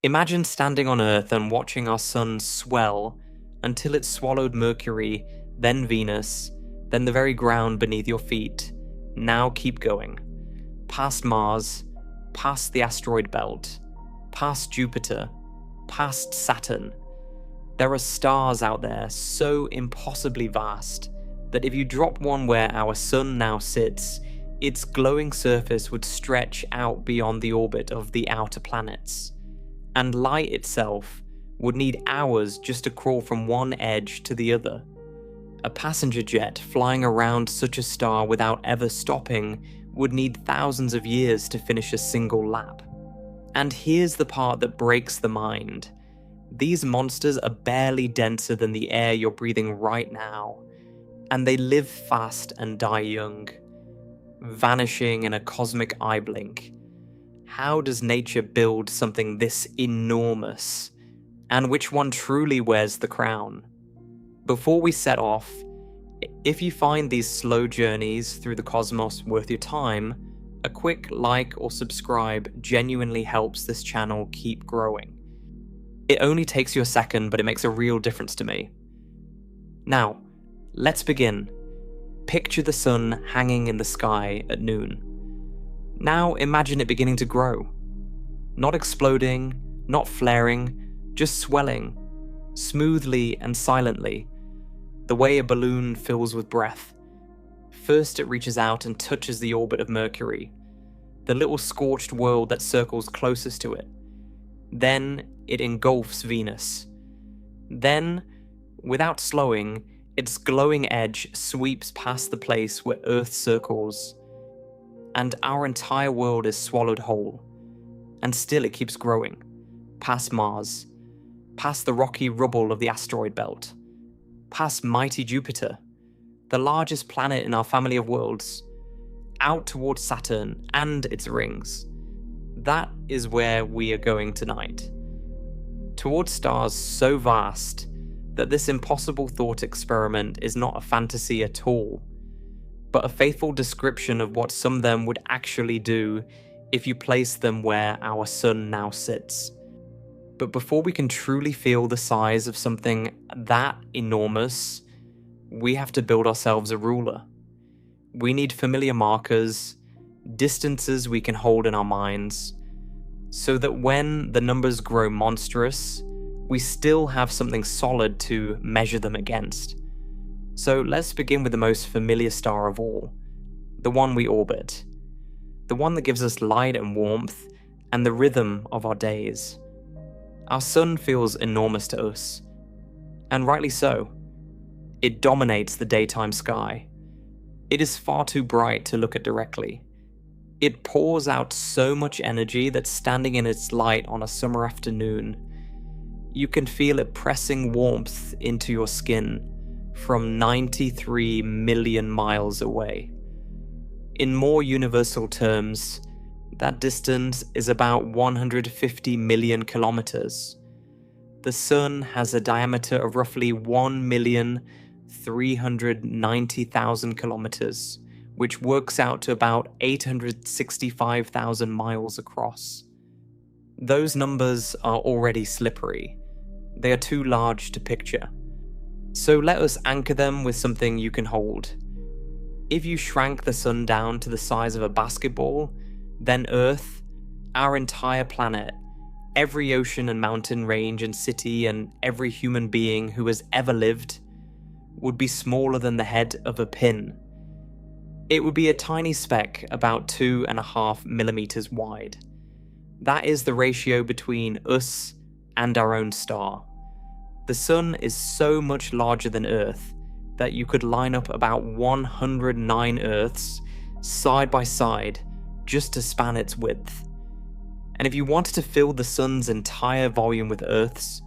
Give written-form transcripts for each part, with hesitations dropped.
Imagine standing on Earth and watching our sun swell until it swallowed Mercury, then Venus, then the very ground beneath your feet. Now keep going. Past Mars, past the asteroid belt, past Jupiter, past Saturn. There are stars out there so impossibly vast that if you drop one where our sun now sits, its glowing surface would stretch out beyond the orbit of the outer planets. And light itself would need hours just to crawl from one edge to the other. A passenger jet flying around such a star without ever stopping would need thousands of years to finish a single lap. And here's the part that breaks the mind. These monsters are barely denser than the air you're breathing right now, and they live fast and die young, vanishing in a cosmic eye blink. How does nature build something this enormous? And which one truly wears the crown? Before we set off, if you find these slow journeys through the cosmos worth your time, a quick like or subscribe genuinely helps this channel keep growing. It only takes you a second, but it makes a real difference to me. Now, let's begin. Picture the sun hanging in the sky at noon. Now imagine it beginning to grow. Not exploding, not flaring, just swelling, smoothly and silently, the way a balloon fills with breath. First it reaches out and touches the orbit of Mercury, the little scorched world that circles closest to it. Then it engulfs Venus. Then, without slowing, its glowing edge sweeps past the place where Earth circles, and our entire world is swallowed whole. And still it keeps growing, past Mars, past the rocky rubble of the asteroid belt, past mighty Jupiter, the largest planet in our family of worlds, out towards Saturn and its rings. That is where we are going tonight. Towards stars so vast that this impossible thought experiment is not a fantasy at all, but a faithful description of what some of them would actually do if you place them where our sun now sits. But before we can truly feel the size of something that enormous, we have to build ourselves a ruler. We need familiar markers, distances we can hold in our minds, so that when the numbers grow monstrous, we still have something solid to measure them against. So let's begin with the most familiar star of all, the one we orbit, the one that gives us light and warmth and the rhythm of our days. Our sun feels enormous to us, and rightly so. It dominates the daytime sky. It is far too bright to look at directly. It pours out so much energy that standing in its light on a summer afternoon, you can feel it pressing warmth into your skin from 93 million miles away. In more universal terms, that distance is about 150 million kilometers. The sun has a diameter of roughly 1,390,000 kilometers, which works out to about 865,000 miles across. Those numbers are already slippery. They are too large to picture. So let us anchor them with something you can hold. If you shrank the sun down to the size of a basketball, then Earth, our entire planet, every ocean and mountain range and city and every human being who has ever lived, would be smaller than the head of a pin. It would be a tiny speck about 2.5 millimeters wide. That is the ratio between us and our own star. The sun is so much larger than Earth that you could line up about 109 Earths side by side just to span its width. And if you wanted to fill the sun's entire volume with Earths,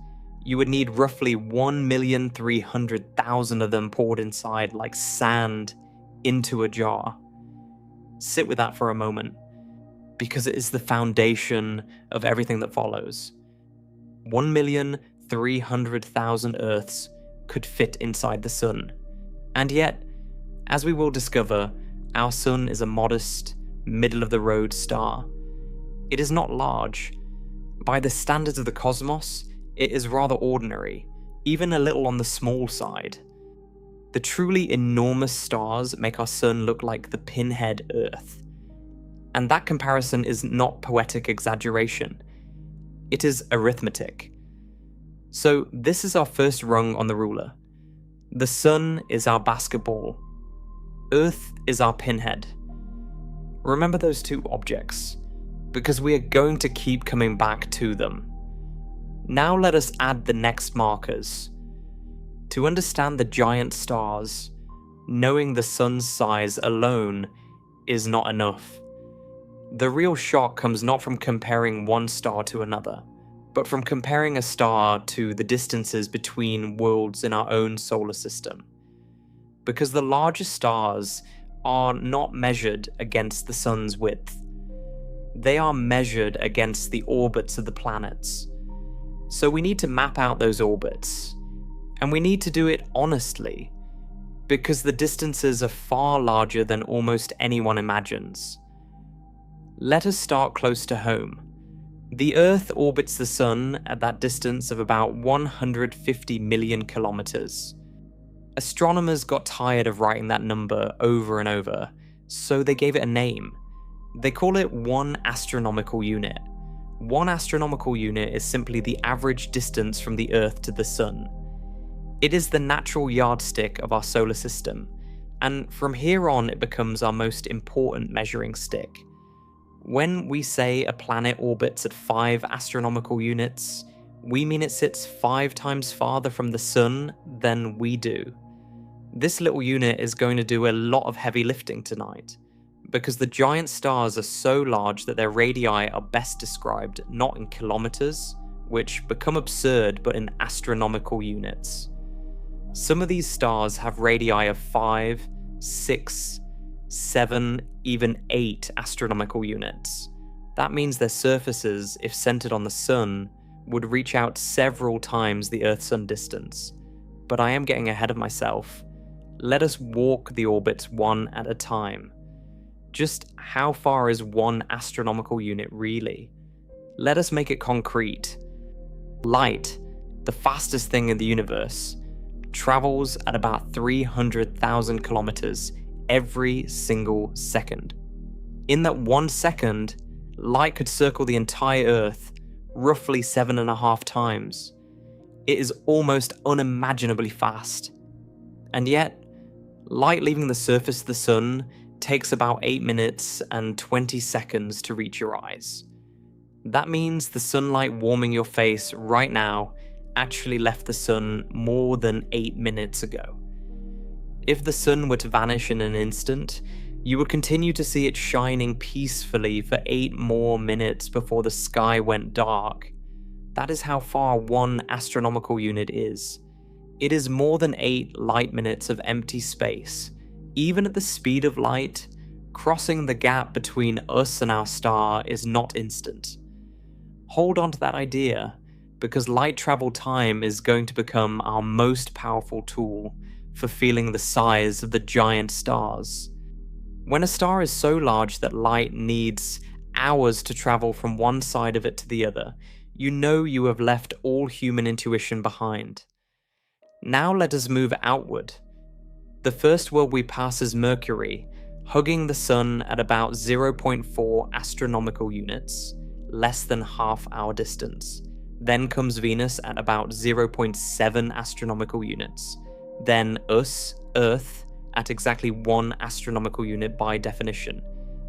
you would need roughly 1,300,000 of them poured inside like sand into a jar. Sit with that for a moment, because it is the foundation of everything that follows. 1,300,000 Earths could fit inside the sun. And yet, as we will discover, our sun is a modest, middle-of-the-road star. It is not large, By the standards of the cosmos, it is rather ordinary, even a little on the small side. The truly enormous stars make our sun look like the pinhead Earth. And that comparison is not poetic exaggeration. It is arithmetic. So this is our first rung on the ruler. The sun is our basketball. Earth is our pinhead. Remember those two objects, because we are going to keep coming back to them. Now let us add the next markers. To understand the giant stars, knowing the sun's size alone is not enough. The real shock comes not from comparing one star to another, but from comparing a star to the distances between worlds in our own solar system. Because the largest stars are not measured against the sun's width. They are measured against the orbits of the planets. So we need to map out those orbits. And we need to do it honestly, because the distances are far larger than almost anyone imagines. Let us start close to home. The Earth orbits the Sun at that distance of about 150 million kilometers. Astronomers got tired of writing that number over and over, so they gave it a name. They call it 1 astronomical unit. 1 astronomical unit is simply the average distance from the Earth to the Sun. It is the natural yardstick of our solar system, and from here on it becomes our most important measuring stick. When we say a planet orbits at 5 astronomical units, we mean it sits 5 times farther from the Sun than we do. This little unit is going to do a lot of heavy lifting tonight, because the giant stars are so large that their radii are best described not in kilometers, which become absurd, but in astronomical units. Some of these stars have radii of 5, 6, 7, even 8 astronomical units. That means their surfaces, if centered on the Sun, would reach out several times the Earth-Sun distance. But I am getting ahead of myself. Let us walk the orbits one at a time. Just how far is 1 astronomical unit really? Let us make it concrete. Light, the fastest thing in the universe, travels at about 300,000 kilometers every single second. In that 1 second, light could circle the entire Earth roughly 7.5 times. It is almost unimaginably fast. And yet, light leaving the surface of the Sun takes about 8 minutes and 20 seconds to reach your eyes. That means the sunlight warming your face right now actually left the Sun more than 8 minutes ago. If the Sun were to vanish in an instant, you would continue to see it shining peacefully for 8 more minutes before the sky went dark. That is how far 1 astronomical unit is. It is more than 8 light minutes of empty space. Even at the speed of light, crossing the gap between us and our star is not instant. Hold on to that idea, because light travel time is going to become our most powerful tool for feeling the size of the giant stars. When a star is so large that light needs hours to travel from one side of it to the other, you know you have left all human intuition behind. Now let us move outward. The first world we pass is Mercury, hugging the Sun at about 0.4 astronomical units, less than half our distance. Then comes Venus at about 0.7 astronomical units. Then us, Earth, at exactly 1 astronomical unit by definition.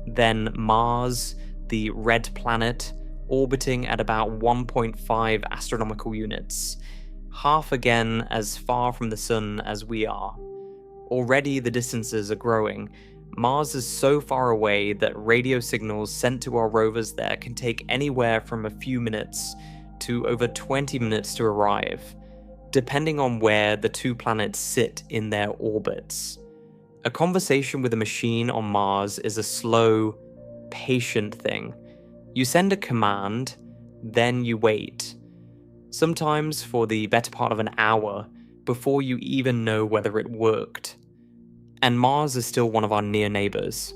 Then Mars, the red planet, orbiting at about 1.5 astronomical units, half again as far from the Sun as we are. Already the distances are growing. Mars is so far away that radio signals sent to our rovers there can take anywhere from a few minutes to over 20 minutes to arrive, depending on where the 2 planets sit in their orbits. A conversation with a machine on Mars is a slow, patient thing. You send a command, then you wait. Sometimes for the better part of an hour before you even know whether it worked. And Mars is still one of our near neighbors.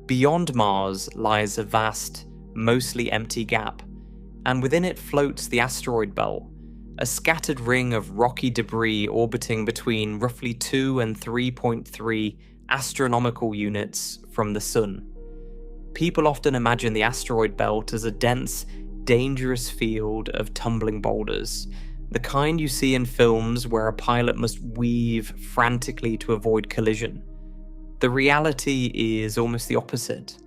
Beyond Mars lies a vast, mostly empty gap, and within it floats the asteroid belt, a scattered ring of rocky debris orbiting between roughly 2 and 3.3 astronomical units from the Sun. People often imagine the asteroid belt as a dense, dangerous field of tumbling boulders, the kind you see in films where a pilot must weave frantically to avoid collision. The reality is almost the opposite.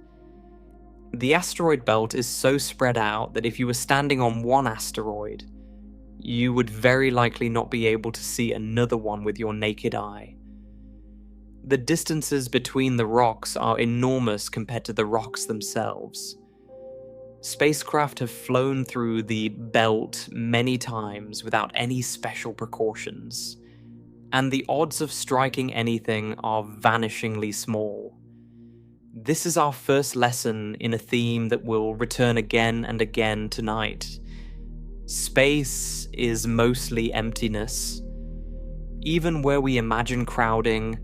The asteroid belt is so spread out that if you were standing on one asteroid, you would very likely not be able to see another one with your naked eye. The distances between the rocks are enormous compared to the rocks themselves. Spacecraft have flown through the belt many times without any special precautions, and the odds of striking anything are vanishingly small. This is our first lesson in a theme that will return again and again tonight. Space is mostly emptiness. Even where we imagine crowding,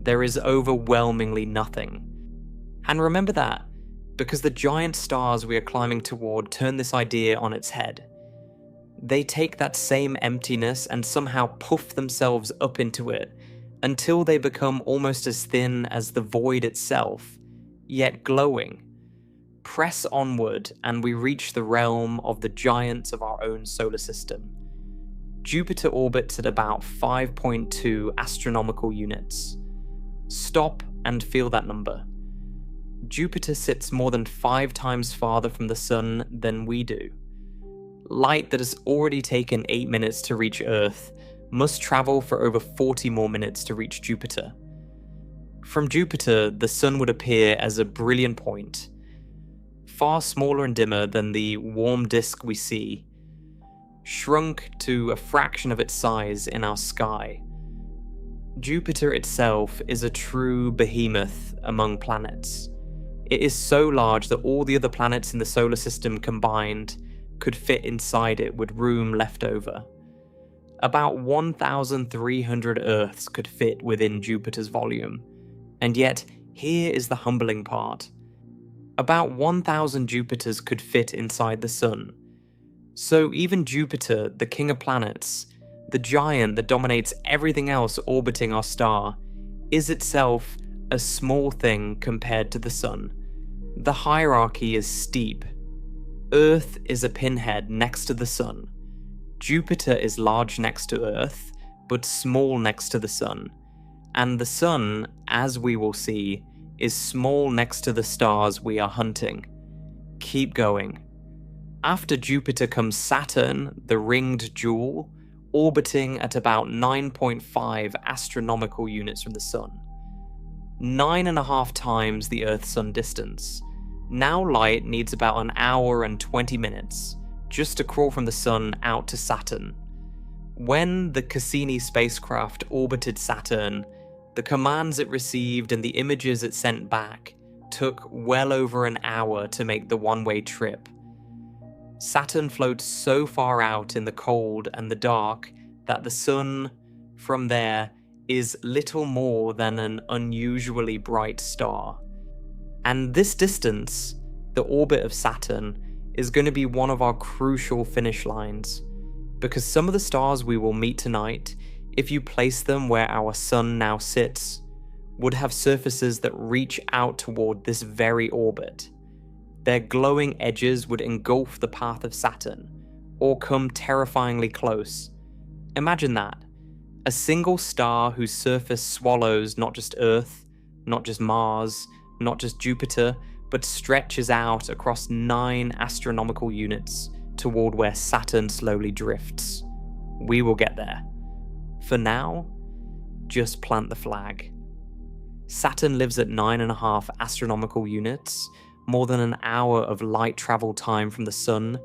there is overwhelmingly nothing. And remember that, because the giant stars we are climbing toward turn this idea on its head. They take that same emptiness and somehow puff themselves up into it until they become almost as thin as the void itself, yet glowing. Press onward and we reach the realm of the giants of our own solar system. Jupiter orbits at about 5.2 astronomical units. Stop and feel that number. Jupiter sits more than 5 times farther from the Sun than we do. Light that has already taken 8 minutes to reach Earth must travel for over 40 more minutes to reach Jupiter. From Jupiter, the Sun would appear as a brilliant point, far smaller and dimmer than the warm disk we see, shrunk to a fraction of its size in our sky. Jupiter itself is a true behemoth among planets. It is so large that all the other planets in the solar system combined could fit inside it with room left over. About 1,300 Earths could fit within Jupiter's volume, and yet here is the humbling part. About 1,000 Jupiters could fit inside the Sun. So even Jupiter, the king of planets, the giant that dominates everything else orbiting our star, is itself a small thing compared to the Sun. The hierarchy is steep. Earth is a pinhead next to the Sun. Jupiter is large next to Earth, but small next to the Sun. And the Sun, as we will see, is small next to the stars we are hunting. Keep going. After Jupiter comes Saturn, the ringed jewel, orbiting at about 9.5 astronomical units from the Sun. 9.5 times the Earth-Sun distance. Now light needs about an hour and 20 minutes just to crawl from the Sun out to Saturn. When the Cassini spacecraft orbited Saturn, the commands it received and the images it sent back took well over an hour to make the one-way trip. Saturn floats so far out in the cold and the dark that the Sun, from there, is little more than an unusually bright star. And this distance, the orbit of Saturn, is going to be one of our crucial finish lines, because some of the stars we will meet tonight, if you place them where our Sun now sits, would have surfaces that reach out toward this very orbit. Their glowing edges would engulf the path of Saturn, or come terrifyingly close. Imagine that. A single star whose surface swallows not just Earth, not just Mars, not just Jupiter, but stretches out across 9 astronomical units toward where Saturn slowly drifts. We will get there. For now, just plant the flag. Saturn lives at 9.5 astronomical units, more than an hour of light travel time from the Sun,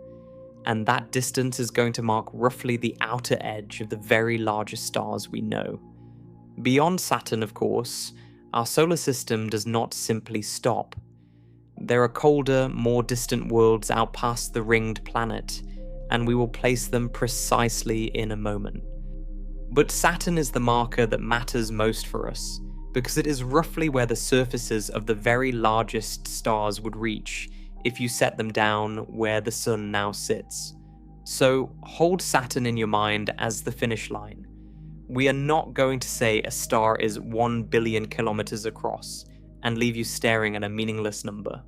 and that distance is going to mark roughly the outer edge of the very largest stars we know. Beyond Saturn, of course, our solar system does not simply stop. There are colder, more distant worlds out past the ringed planet, and we will place them precisely in a moment. But Saturn is the marker that matters most for us, because it is roughly where the surfaces of the very largest stars would reach if you set them down where the sun now sits. So hold Saturn in your mind as the finish line. We are not going to say a star is 1 billion kilometers across and leave you staring at a meaningless number.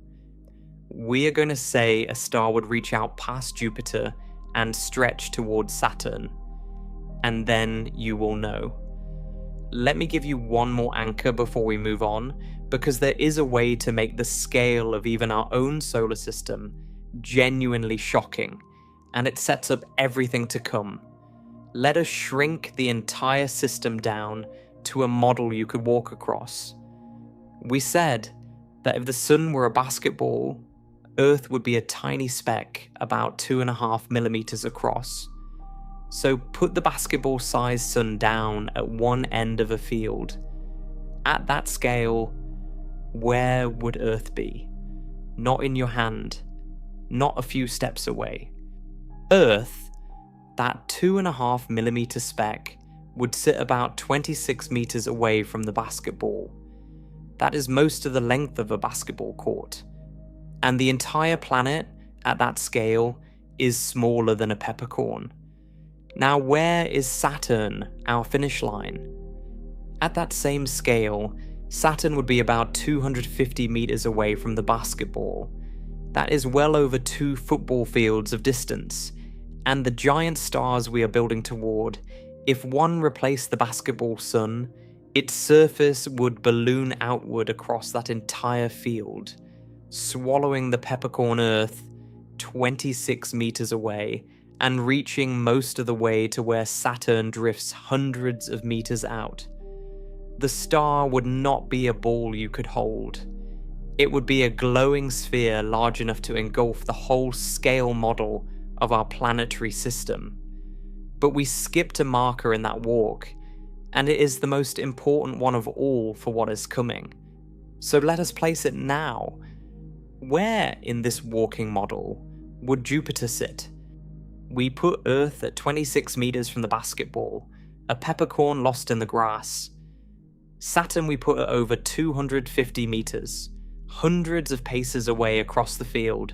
We are going to say a star would reach out past Jupiter and stretch towards Saturn, and then you will know. Let me give you one more anchor before we move on, because there is a way to make the scale of even our own solar system genuinely shocking, and it sets up everything to come. Let us shrink the entire system down to a model you could walk across. We said that if the sun were a basketball, Earth would be a tiny speck about 2.5 millimeters across. So put the basketball-sized sun down at one end of a field. At that scale, where would Earth be? Not in your hand, not a few steps away. Earth, that 2.5 millimeter speck, would sit about 26 meters away from the basketball. That is most of the length of a basketball court. And the entire planet, at that scale, is smaller than a peppercorn. Now, where is Saturn, our finish line? At that same scale, Saturn would be about 250 meters away from the basketball. That is well over 2 football fields of distance. And the giant stars we are building toward, if one replaced the basketball sun, its surface would balloon outward across that entire field, swallowing the peppercorn Earth 26 meters away and reaching most of the way to where Saturn drifts hundreds of meters out. The star would not be a ball you could hold. It would be a glowing sphere large enough to engulf the whole scale model of our planetary system. But we skipped a marker in that walk, and it is the most important one of all for what is coming. So let us place it now. Where in this walking model would Jupiter sit? We put Earth at 26 meters from the basketball, a peppercorn lost in the grass. Saturn we put at over 250 meters, hundreds of paces away across the field.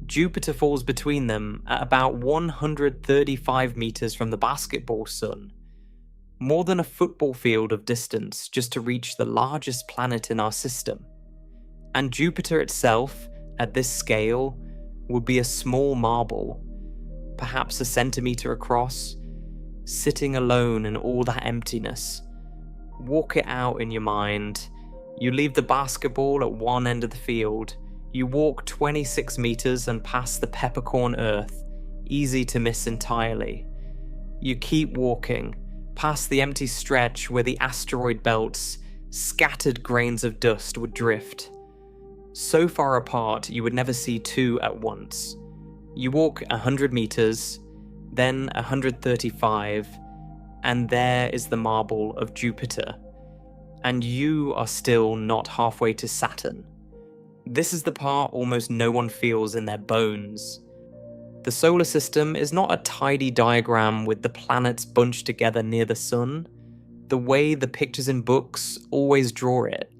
Jupiter falls between them at about 135 meters from the basketball sun, more than a football field of distance just to reach the largest planet in our system. And Jupiter itself, at this scale, would be a small marble, perhaps a centimeter across, sitting alone in all that emptiness. Walk it out in your mind. You leave the basketball at one end of the field. You walk 26 meters and pass the peppercorn Earth, easy to miss entirely. You keep walking, past the empty stretch where the asteroid belts, scattered grains of dust would drift. So far apart you would never see two at once. You walk 100 meters, then 135, and there is the marble of Jupiter. And you are still not halfway to Saturn. This is the part almost no one feels in their bones. The solar system is not a tidy diagram with the planets bunched together near the sun, the way the pictures in books always draw it.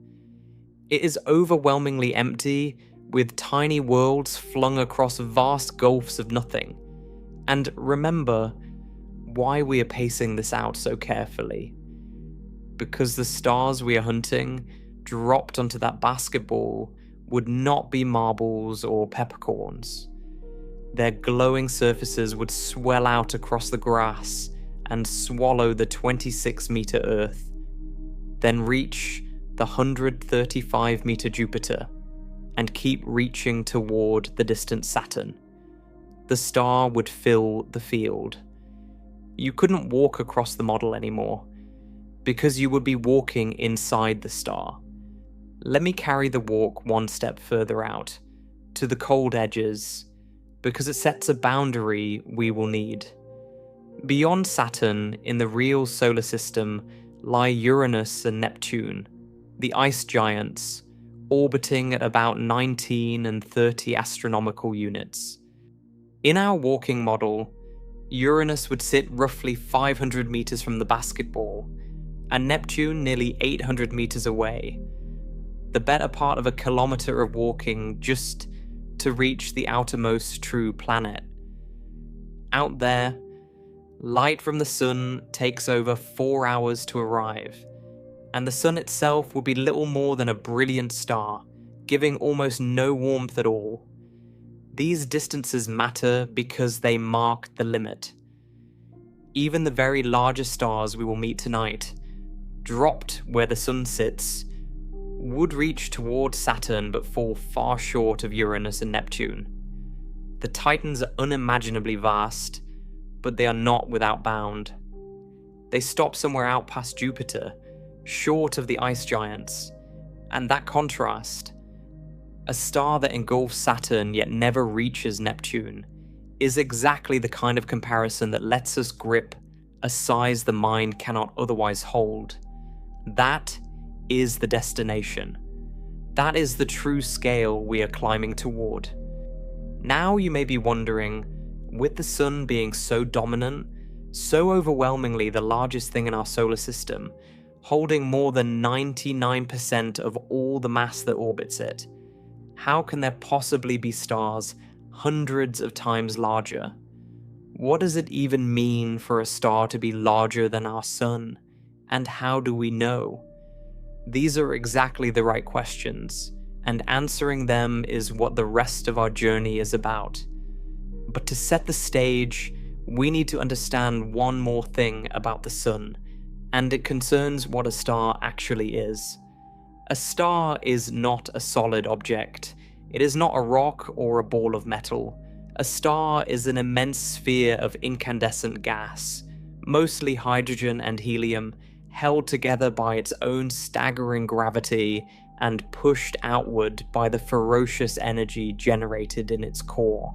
It is overwhelmingly empty, with tiny worlds flung across vast gulfs of nothing. And remember why we are pacing this out so carefully. Because the stars we are hunting, dropped onto that basketball, would not be marbles or peppercorns. Their glowing surfaces would swell out across the grass and swallow the 26-meter Earth, then reach the 135-meter Jupiter, and keep reaching toward the distant Saturn. The star would fill the field. You couldn't walk across the model anymore, because you would be walking inside the star. Let me carry the walk one step further out, to the cold edges, because it sets a boundary we will need. Beyond Saturn, in the real solar system, lie Uranus and Neptune, the ice giants, orbiting at about 19 and 30 astronomical units. In our walking model, Uranus would sit roughly 500 meters from the basketball, and Neptune nearly 800 meters away. The better part of a kilometer of walking just to reach the outermost true planet. Out there, light from the sun takes over 4 hours to arrive, and the sun itself will be little more than a brilliant star, giving almost no warmth at all. These distances matter because they mark the limit. Even the very largest stars we will meet tonight, dropped where the sun sits, would reach toward Saturn but fall far short of Uranus and Neptune. The Titans are unimaginably vast, but they are not without bound. They stop somewhere out past Jupiter, short of the ice giants, and that contrast, a star that engulfs Saturn yet never reaches Neptune, is exactly the kind of comparison that lets us grip a size the mind cannot otherwise hold. That is the destination. That is the true scale we are climbing toward. Now you may be wondering, with the sun being so dominant, so overwhelmingly the largest thing in our solar system, holding more than 99% of all the mass that orbits it, how can there possibly be stars hundreds of times larger? What does it even mean for a star to be larger than our sun? And how do we know? These are exactly the right questions, and answering them is what the rest of our journey is about. But to set the stage, we need to understand one more thing about the sun, and it concerns what a star actually is. A star is not a solid object. It is not a rock or a ball of metal. A star is an immense sphere of incandescent gas, mostly hydrogen and helium, held together by its own staggering gravity and pushed outward by the ferocious energy generated in its core.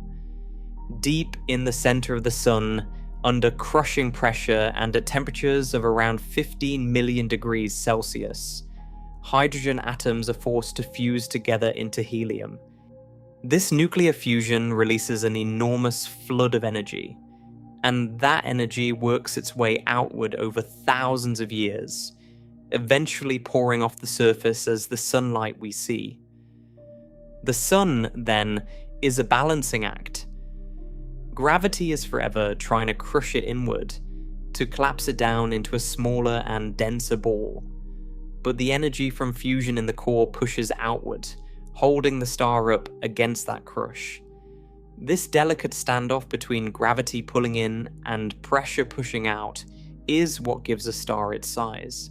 Deep in the center of the sun, under crushing pressure and at temperatures of around 15 million degrees Celsius, hydrogen atoms are forced to fuse together into helium. This nuclear fusion releases an enormous flood of energy, and that energy works its way outward over thousands of years, eventually pouring off the surface as the sunlight we see. The sun, then, is a balancing act. Gravity is forever trying to crush it inward, to collapse it down into a smaller and denser ball. But the energy from fusion in the core pushes outward, holding the star up against that crush. This delicate standoff between gravity pulling in and pressure pushing out is what gives a star its size.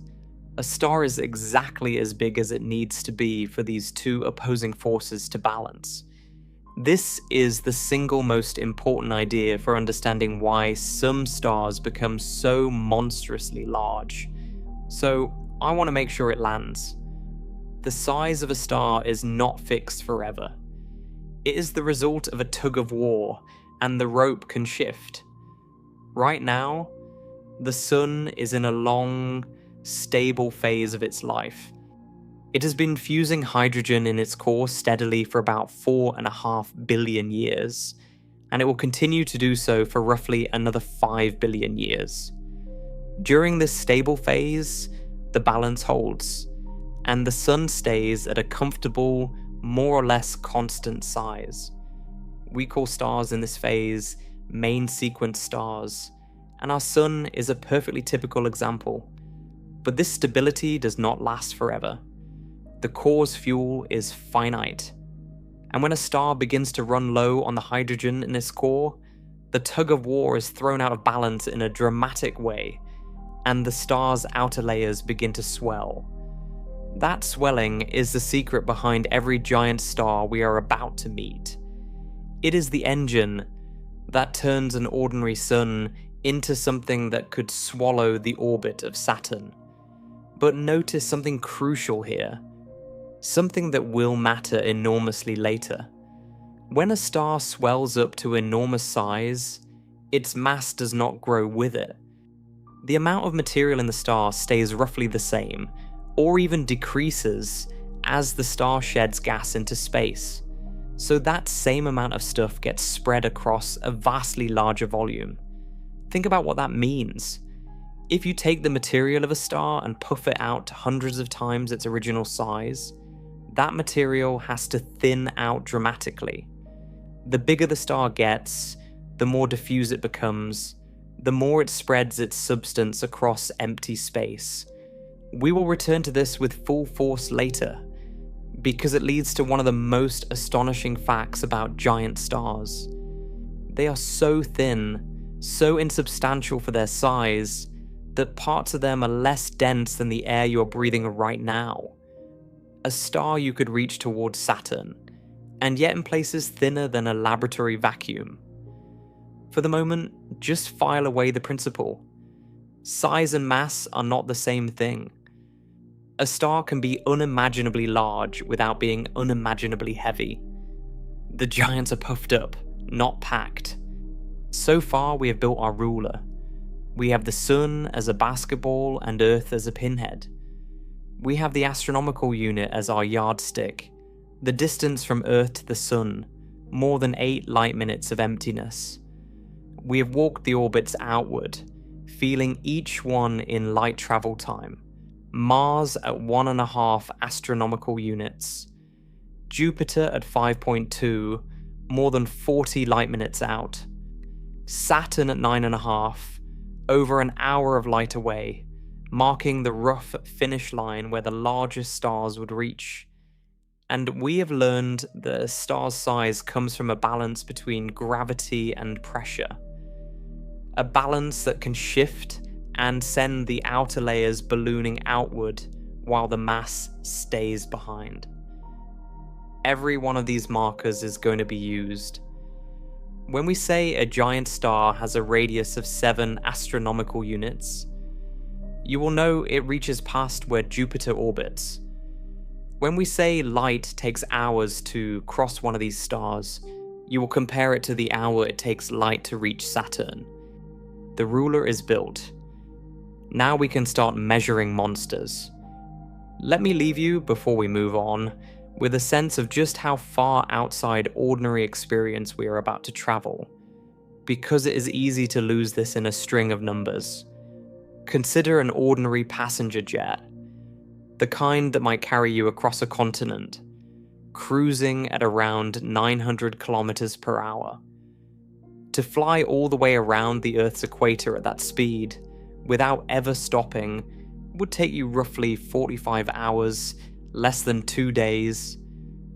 A star is exactly as big as it needs to be for these two opposing forces to balance. This is the single most important idea for understanding why some stars become so monstrously large. So I want to make sure it lands. The size of a star is not fixed forever. It is the result of a tug of war, and the rope can shift. Right now, the sun is in a long, stable phase of its life. It has been fusing hydrogen in its core steadily for about 4.5 billion years, and it will continue to do so for roughly another 5 billion years. During this stable phase, the balance holds, and the sun stays at a comfortable, more or less constant size. We call stars in this phase main sequence stars, and our sun is a perfectly typical example. But this stability does not last forever. The core's fuel is finite, and when a star begins to run low on the hydrogen in its core, the tug of war is thrown out of balance in a dramatic way, and the star's outer layers begin to swell. That swelling is the secret behind every giant star we are about to meet. It is the engine that turns an ordinary sun into something that could swallow the orbit of Saturn. But notice something crucial here. Something that will matter enormously later. When a star swells up to enormous size, its mass does not grow with it. The amount of material in the star stays roughly the same, or even decreases as the star sheds gas into space. So that same amount of stuff gets spread across a vastly larger volume. Think about what that means. If you take the material of a star and puff it out to hundreds of times its original size, that material has to thin out dramatically. The bigger the star gets, the more diffuse it becomes, the more it spreads its substance across empty space. We will return to this with full force later, because it leads to one of the most astonishing facts about giant stars. They are so thin, so insubstantial for their size, that parts of them are less dense than the air you're breathing right now. A star you could reach towards Saturn, and yet in places thinner than a laboratory vacuum. For the moment, just file away the principle. Size and mass are not the same thing. A star can be unimaginably large without being unimaginably heavy. The giants are puffed up, not packed. So far, we have built our ruler. We have the sun as a basketball and Earth as a pinhead. We have the astronomical unit as our yardstick, the distance from Earth to the sun, more than 8 light minutes of emptiness. We have walked the orbits outward, feeling each one in light travel time. Mars at 1.5 astronomical units. Jupiter at 5.2, more than 40 light minutes out. Saturn at 9.5, over an hour of light away, marking the rough finish line where the largest stars would reach. And we have learned that a star's size comes from a balance between gravity and pressure. A balance that can shift and send the outer layers ballooning outward while the mass stays behind. Every one of these markers is going to be used. When we say a giant star has a radius of 7 astronomical units, you will know it reaches past where Jupiter orbits. When we say light takes hours to cross one of these stars, you will compare it to the hour it takes light to reach Saturn. The ruler is built. Now we can start measuring monsters. Let me leave you, before we move on, with a sense of just how far outside ordinary experience we are about to travel, because it is easy to lose this in a string of numbers. Consider an ordinary passenger jet, the kind that might carry you across a continent, cruising at around 900 kilometers per hour. To fly all the way around the Earth's equator at that speed, without ever stopping, would take you roughly 45 hours, less than 2 days.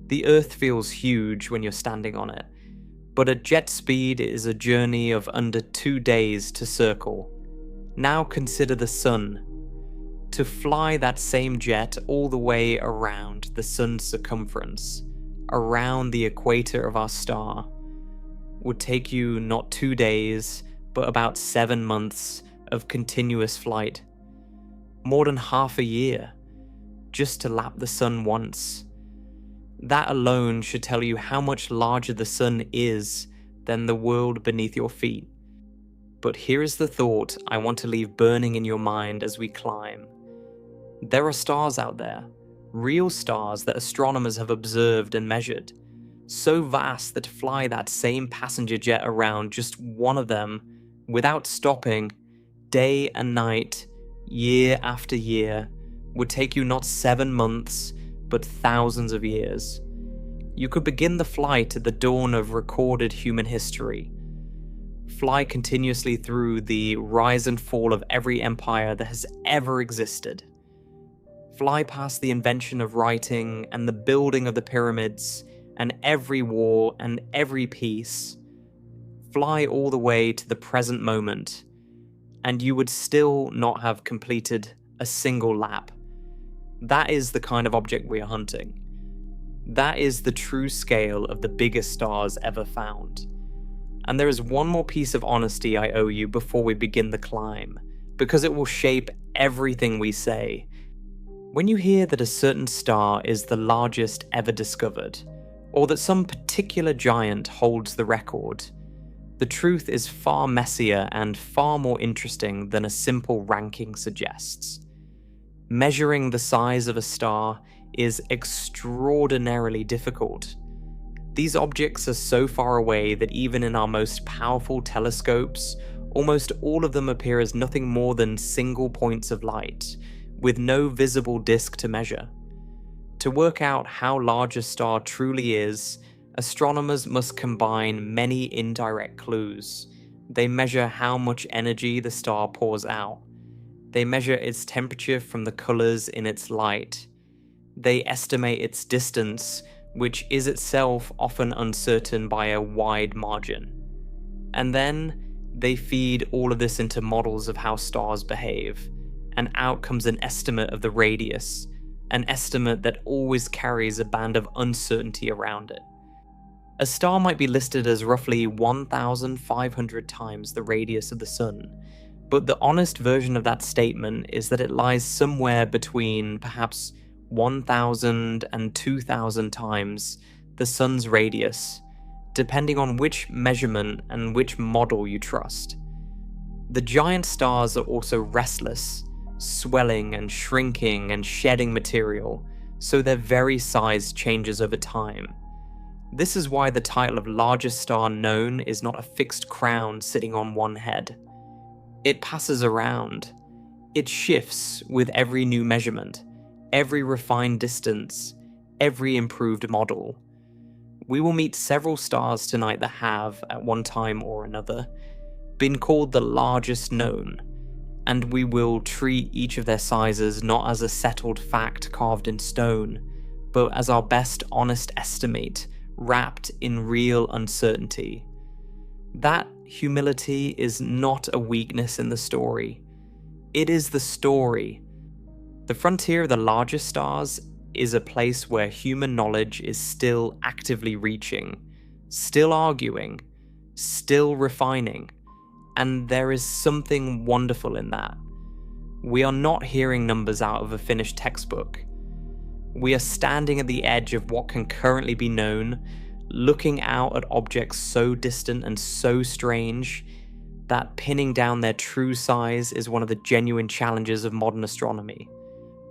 The Earth feels huge when you're standing on it, but at jet speed it is a journey of under 2 days to circle. Now consider the sun. To fly that same jet all the way around the sun's circumference, around the equator of our star, would take you not 2 days, but about 7 months of continuous flight. More than half a year, just to lap the sun once. That alone should tell you how much larger the sun is than the world beneath your feet. But here is the thought I want to leave burning in your mind as we climb. There are stars out there, real stars that astronomers have observed and measured, so vast that to fly that same passenger jet around just one of them, without stopping, day and night, year after year, would take you not 7 months, but thousands of years. You could begin the flight at the dawn of recorded human history. Fly continuously through the rise and fall of every empire that has ever existed. Fly past the invention of writing and the building of the pyramids and every war and every peace. Fly all the way to the present moment, and you would still not have completed a single lap. That is the kind of object we are hunting. That is the true scale of the biggest stars ever found. And there is one more piece of honesty I owe you before we begin the climb, because it will shape everything we say. When you hear that a certain star is the largest ever discovered, or that some particular giant holds the record, the truth is far messier and far more interesting than a simple ranking suggests. Measuring the size of a star is extraordinarily difficult. These objects are so far away that even in our most powerful telescopes, almost all of them appear as nothing more than single points of light, with no visible disk to measure. To work out how large a star truly is, Astronomers must combine many indirect clues. They measure how much energy the star pours out. They measure its temperature from the colors in its light. They estimate its distance, which is itself often uncertain by a wide margin. And then they feed all of this into models of how stars behave, and out comes an estimate of the radius, an estimate that always carries a band of uncertainty around it. A star might be listed as roughly 1,500 times the radius of the Sun, but the honest version of that statement is that it lies somewhere between perhaps 1,000 and 2,000 times the Sun's radius, depending on which measurement and which model you trust. The giant stars are also restless, swelling and shrinking and shedding material, so their very size changes over time. This is why the title of largest star known is not a fixed crown sitting on one head. It passes around. It shifts with every new measurement, every refined distance, every improved model. We will meet several stars tonight that have, at one time or another, been called the largest known, and we will treat each of their sizes not as a settled fact carved in stone, but as our best honest estimate wrapped in real uncertainty. That humility is not a weakness in the story. It is the story. The frontier of the largest stars is a place where human knowledge is still actively reaching, still arguing, still refining, and there is something wonderful in that. We are not hearing numbers out of a finished textbook. We are standing at the edge of what can currently be known, looking out at objects so distant and so strange that pinning down their true size is one of the genuine challenges of modern astronomy.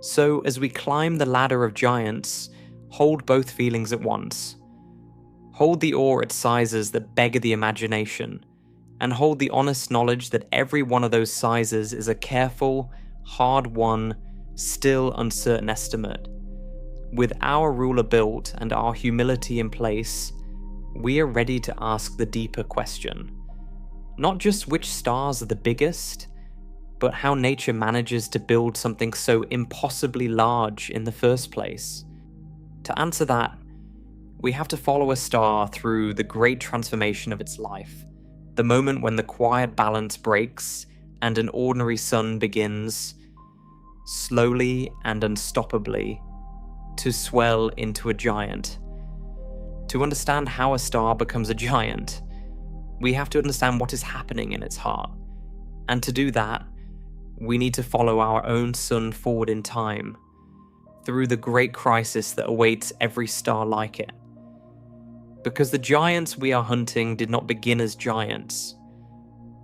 So, as we climb the ladder of giants, hold both feelings at once. Hold the awe at sizes that beggar the imagination, and hold the honest knowledge that every one of those sizes is a careful, hard-won, still uncertain estimate. With our ruler built and our humility in place, we are ready to ask the deeper question. Not just which stars are the biggest, but how nature manages to build something so impossibly large in the first place. To answer that, we have to follow a star through the great transformation of its life, the moment when the quiet balance breaks and an ordinary sun begins, slowly and unstoppably, to swell into a giant. To understand how a star becomes a giant, we have to understand what is happening in its heart. And to do that, we need to follow our own sun forward in time, through the great crisis that awaits every star like it. Because the giants we are hunting did not begin as giants.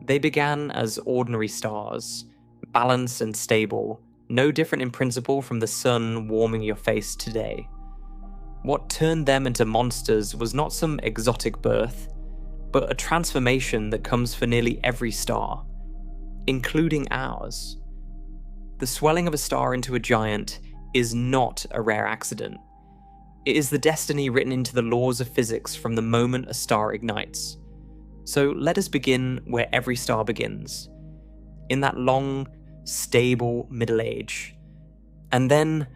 They began as ordinary stars, balanced and stable, no different in principle from the sun warming your face today. What turned them into monsters was not some exotic birth, but a transformation that comes for nearly every star, including ours. The swelling of a star into a giant is not a rare accident. It is the destiny written into the laws of physics from the moment a star ignites. So let us begin where every star begins, in that long, stable middle age. And then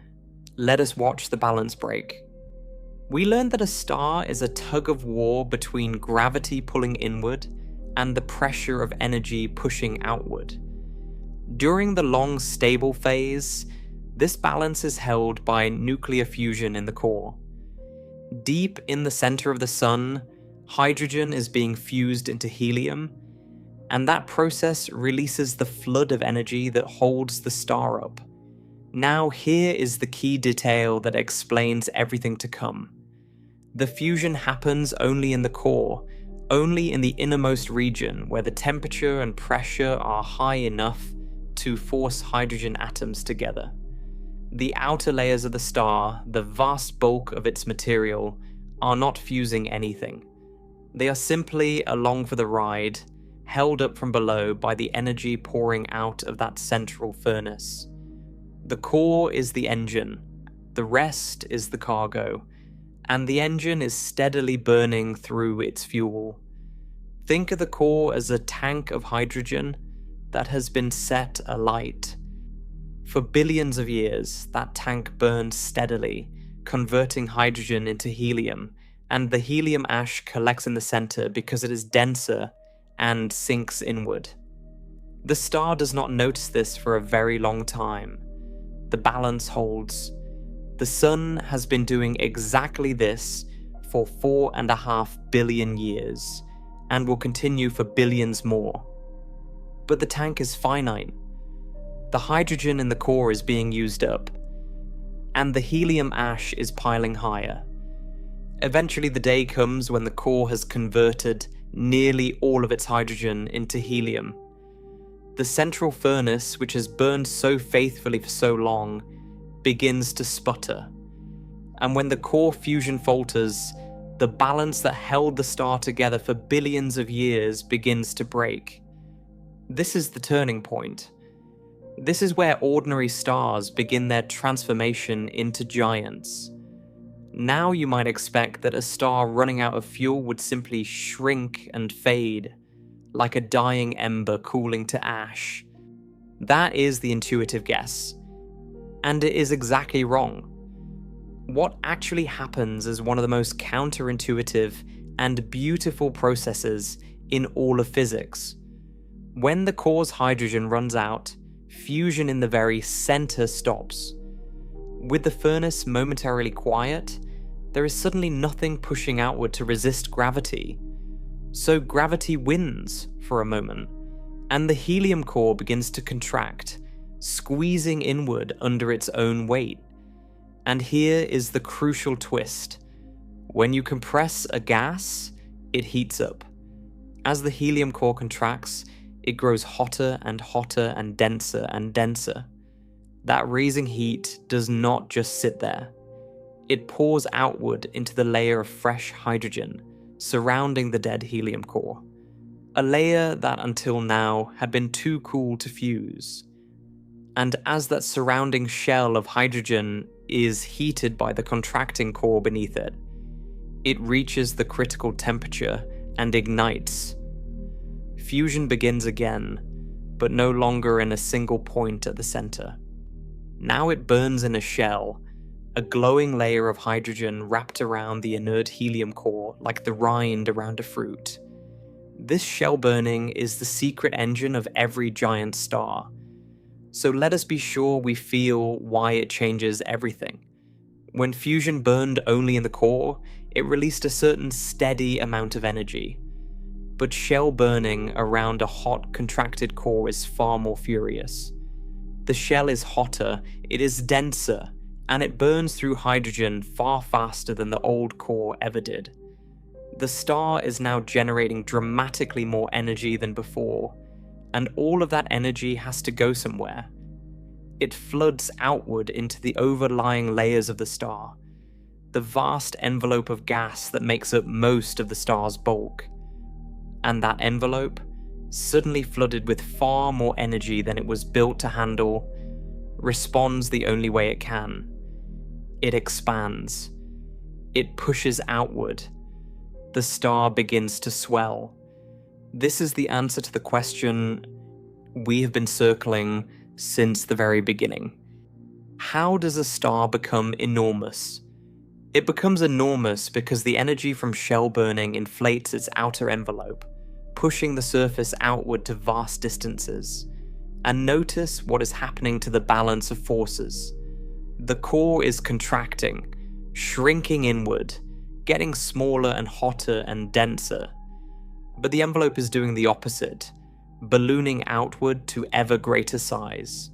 let us watch the balance break. We learned that a star is a tug of war between gravity pulling inward and the pressure of energy pushing outward. During the long stable phase, this balance is held by nuclear fusion in the core. Deep in the center of the sun, hydrogen is being fused into helium, and that process releases the flood of energy that holds the star up. Now here is the key detail that explains everything to come. The fusion happens only in the core, only in the innermost region where the temperature and pressure are high enough to force hydrogen atoms together. The outer layers of the star, the vast bulk of its material, are not fusing anything. They are simply along for the ride, held up from below by the energy pouring out of that central furnace. The core is the engine, the rest is the cargo, and the engine is steadily burning through its fuel. Think of the core as a tank of hydrogen that has been set alight. For billions of years, that tank burned steadily, converting hydrogen into helium, and the helium ash collects in the center because it is denser and sinks inward. The star does not notice this for a very long time. The balance holds. The sun has been doing exactly this for 4.5 billion years, and will continue for billions more. But the tank is finite. The hydrogen in the core is being used up, and the helium ash is piling higher. Eventually the day comes when the core has converted nearly all of its hydrogen into helium. The central furnace, which has burned so faithfully for so long, begins to sputter. And when the core fusion falters, the balance that held the star together for billions of years begins to break. This is the turning point. This is where ordinary stars begin their transformation into giants. Now you might expect that a star running out of fuel would simply shrink and fade, like a dying ember cooling to ash. That is the intuitive guess, and it is exactly wrong. What actually happens is one of the most counterintuitive and beautiful processes in all of physics. When the core's hydrogen runs out, fusion in the very center stops. With the furnace momentarily quiet, there is suddenly nothing pushing outward to resist gravity. So gravity wins for a moment, and the helium core begins to contract, squeezing inward under its own weight. And here is the crucial twist. When you compress a gas, it heats up. As the helium core contracts, it grows hotter and hotter and denser. That raising heat does not just sit there. It pours outward into the layer of fresh hydrogen surrounding the dead helium core, a layer that until now had been too cool to fuse. And as that surrounding shell of hydrogen is heated by the contracting core beneath it, it reaches the critical temperature and ignites. Fusion begins again, but no longer in a single point at the center. Now it burns in a shell, a glowing layer of hydrogen wrapped around the inert helium core like the rind around a fruit. This shell burning is the secret engine of every giant star. So let us be sure we feel why it changes everything. When fusion burned only in the core, it released a certain steady amount of energy. But shell burning around a hot, contracted core is far more furious. The shell is hotter, it is denser, and it burns through hydrogen far faster than the old core ever did. The star is now generating dramatically more energy than before, and all of that energy has to go somewhere. It floods outward into the overlying layers of the star, the vast envelope of gas that makes up most of the star's bulk. And that envelope, suddenly flooded with far more energy than it was built to handle, responds the only way it can. It expands. It pushes outward. The star begins to swell. This is the answer to the question we have been circling since the very beginning. How does a star become enormous? It becomes enormous because the energy from shell burning inflates its outer envelope, pushing the surface outward to vast distances. And notice what is happening to the balance of forces. The core is contracting, shrinking inward, getting smaller and hotter and denser. But the envelope is doing the opposite, ballooning outward to ever greater size.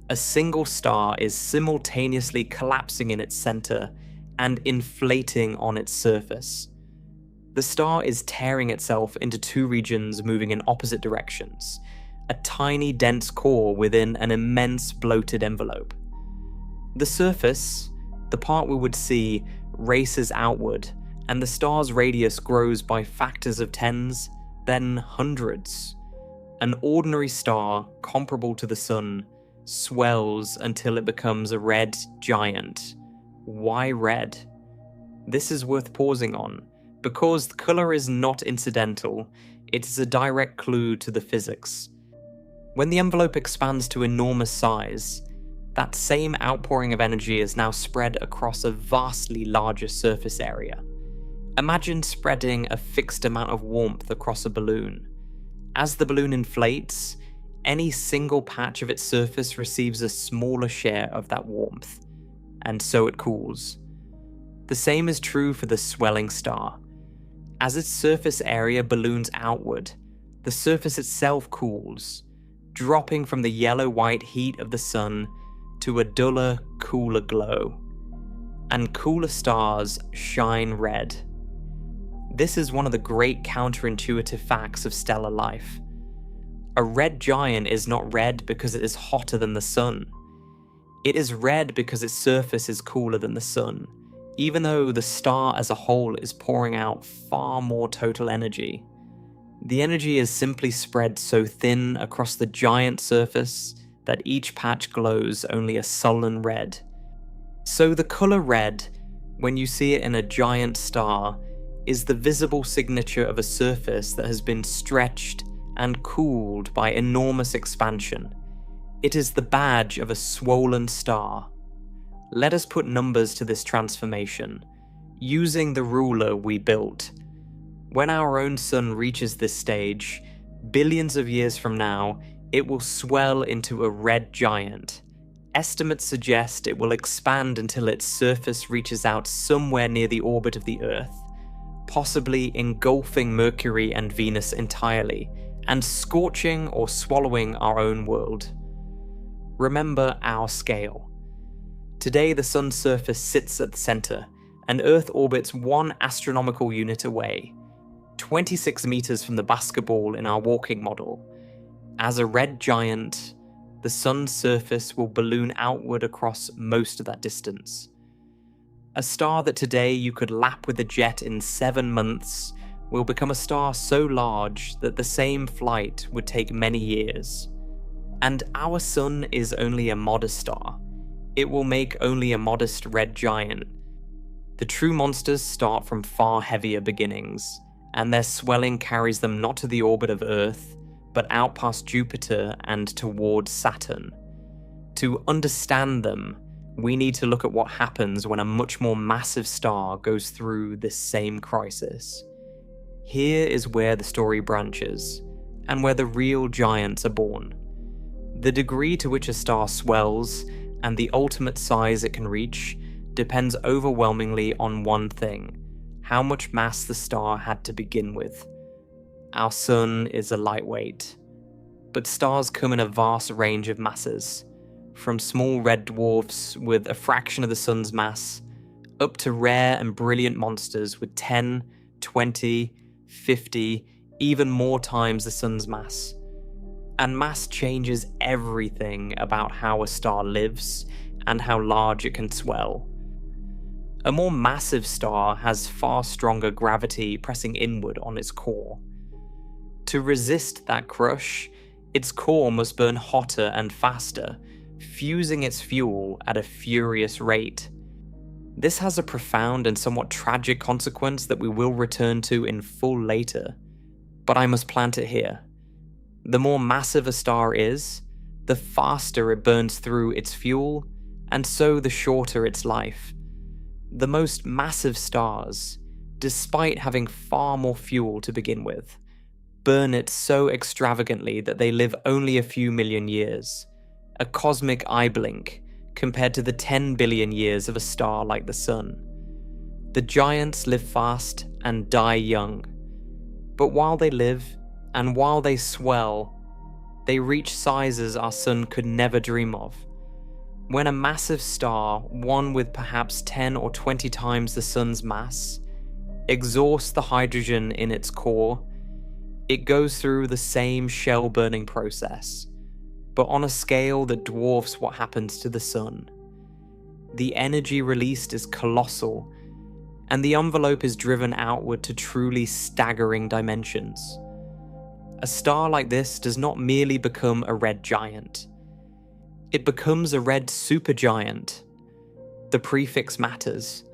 A single star is simultaneously collapsing in its center and inflating on its surface. The star is tearing itself into two regions moving in opposite directions, a tiny dense core within an immense bloated envelope. The surface, the part we would see, races outward, and the star's radius grows by factors of tens, then hundreds. An ordinary star, comparable to the sun, swells until it becomes a red giant. Why red? This is worth pausing on, because the colour is not incidental, it is a direct clue to the physics. When the envelope expands to enormous size, that same outpouring of energy is now spread across a vastly larger surface area. Imagine spreading a fixed amount of warmth across a balloon. As the balloon inflates, any single patch of its surface receives a smaller share of that warmth, and so it cools. The same is true for the swelling star. As its surface area balloons outward, the surface itself cools, dropping from the yellow-white heat of the sun to a duller, cooler glow. And cooler stars shine red. This is one of the great counterintuitive facts of stellar life. A red giant is not red because it is hotter than the sun. It is red because its surface is cooler than the sun, even though the star as a whole is pouring out far more total energy. The energy is simply spread so thin across the giant surface that each patch glows only a sullen red. So the colour red, when you see it in a giant star, is the visible signature of a surface that has been stretched and cooled by enormous expansion. It is the badge of a swollen star. Let us put numbers to this transformation, using the ruler we built. When our own sun reaches this stage, billions of years from now, it will swell into a red giant. Estimates suggest it will expand until its surface reaches out somewhere near the orbit of the Earth, possibly engulfing Mercury and Venus entirely, and scorching or swallowing our own world. Remember our scale. Today the sun's surface sits at the center, and Earth orbits 1 astronomical unit away, 26 meters from the basketball in our walking model. As a red giant, the sun's surface will balloon outward across most of that distance. A star that today you could lap with a jet in 7 months will become a star so large that the same flight would take many years. And our sun is only a modest star. It will make only a modest red giant. The true monsters start from far heavier beginnings, and their swelling carries them not to the orbit of Earth, but out past Jupiter and towards Saturn. To understand them, we need to look at what happens when a much more massive star goes through this same crisis. Here is where the story branches, and where the real giants are born. The degree to which a star swells, and the ultimate size it can reach, depends overwhelmingly on one thing: how much mass the star had to begin with. Our sun is a lightweight, but stars come in a vast range of masses, from small red dwarfs with a fraction of the sun's mass, up to rare and brilliant monsters with 10, 20, 50, even more times the sun's mass. And mass changes everything about how a star lives and how large it can swell. A more massive star has far stronger gravity pressing inward on its core. To resist that crush, its core must burn hotter and faster, fusing its fuel at a furious rate. This has a profound and somewhat tragic consequence that we will return to in full later, but I must plant it here. The more massive a star is, the faster it burns through its fuel, and so the shorter its life. The most massive stars, despite having far more fuel to begin with, burn it so extravagantly that they live only a few million years, a cosmic eye blink compared to the 10 billion years of a star like the sun. The giants live fast and die young, but while they live, and while they swell, they reach sizes our sun could never dream of. When a massive star, one with perhaps 10 or 20 times the sun's mass, exhausts the hydrogen in its core, it goes through the same shell-burning process, but on a scale that dwarfs what happens to the sun. The energy released is colossal, and the envelope is driven outward to truly staggering dimensions. A star like this does not merely become a red giant. It becomes a red supergiant. The prefix matters.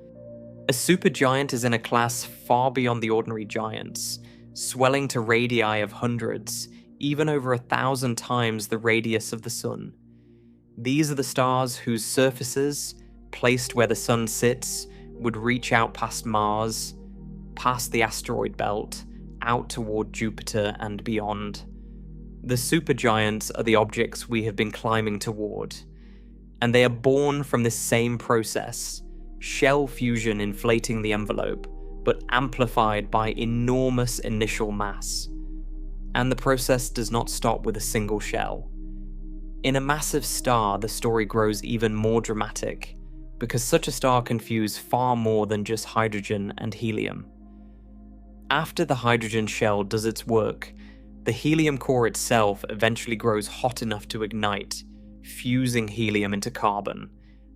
A supergiant is in a class far beyond the ordinary giants, swelling to radii of hundreds, even over 1,000 times the radius of the Sun. These are the stars whose surfaces, placed where the Sun sits, would reach out past Mars, past the asteroid belt, out toward Jupiter and beyond. The supergiants are the objects we have been climbing toward, and they are born from this same process, shell fusion inflating the envelope, but amplified by enormous initial mass. And the process does not stop with a single shell. In a massive star, the story grows even more dramatic, because such a star can fuse far more than just hydrogen and helium. After the hydrogen shell does its work, the helium core itself eventually grows hot enough to ignite, fusing helium into carbon.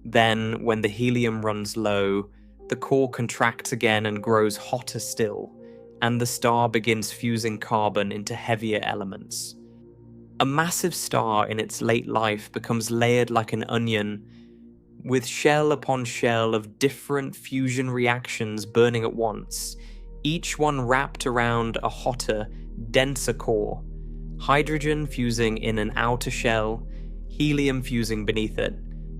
Then, when the helium runs low, the core contracts again and grows hotter still, and the star begins fusing carbon into heavier elements. A massive star in its late life becomes layered like an onion, with shell upon shell of different fusion reactions burning at once, each one wrapped around a hotter, denser core, hydrogen fusing in an outer shell, helium fusing beneath it,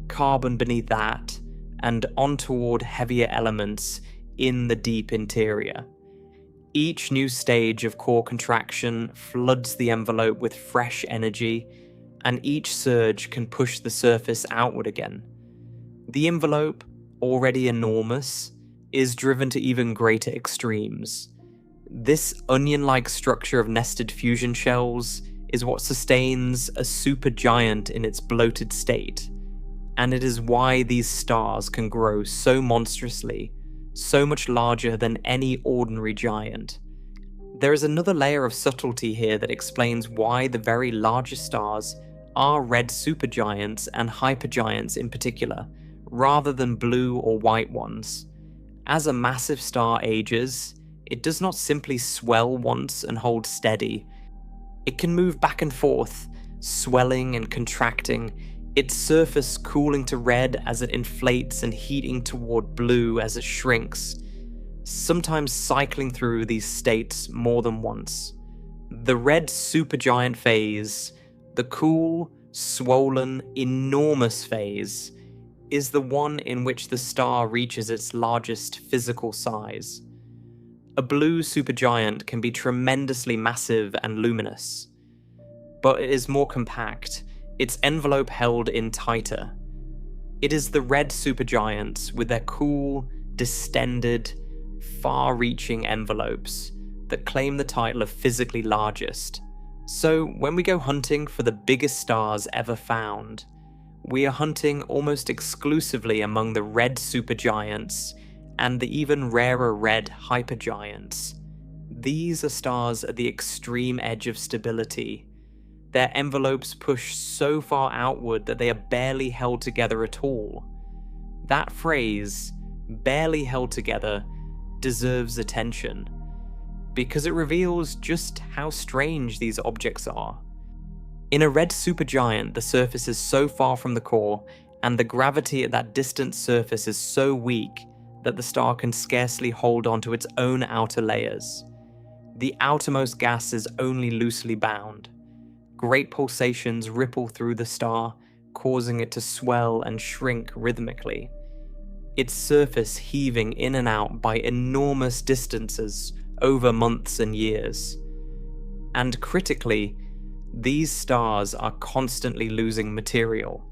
carbon beneath that, and on toward heavier elements in the deep interior. Each new stage of core contraction floods the envelope with fresh energy, and each surge can push the surface outward again. The envelope, already enormous, is driven to even greater extremes. This onion-like structure of nested fusion shells is what sustains a supergiant in its bloated state, and it is why these stars can grow so monstrously, so much larger than any ordinary giant. There is another layer of subtlety here that explains why the very largest stars are red supergiants and hypergiants in particular, rather than blue or white ones. As a massive star ages, it does not simply swell once and hold steady. It can move back and forth, swelling and contracting, its surface cooling to red as it inflates and heating toward blue as it shrinks, sometimes cycling through these states more than once. The red supergiant phase, the cool, swollen, enormous phase, is the one in which the star reaches its largest physical size. A blue supergiant can be tremendously massive and luminous, but it is more compact, its envelope held in tighter. It is the red supergiants with their cool, distended, far-reaching envelopes that claim the title of physically largest. So when we go hunting for the biggest stars ever found, we are hunting almost exclusively among the red supergiants and the even rarer red hypergiants. These are stars at the extreme edge of stability. Their envelopes push so far outward that they are barely held together at all. That phrase, barely held together, deserves attention, because it reveals just how strange these objects are. In a red supergiant, the surface is so far from the core, and the gravity at that distant surface is so weak that the star can scarcely hold onto its own outer layers. The outermost gas is only loosely bound. Great pulsations ripple through the star, causing it to swell and shrink rhythmically, its surface heaving in and out by enormous distances over months and years. And critically, these stars are constantly losing material.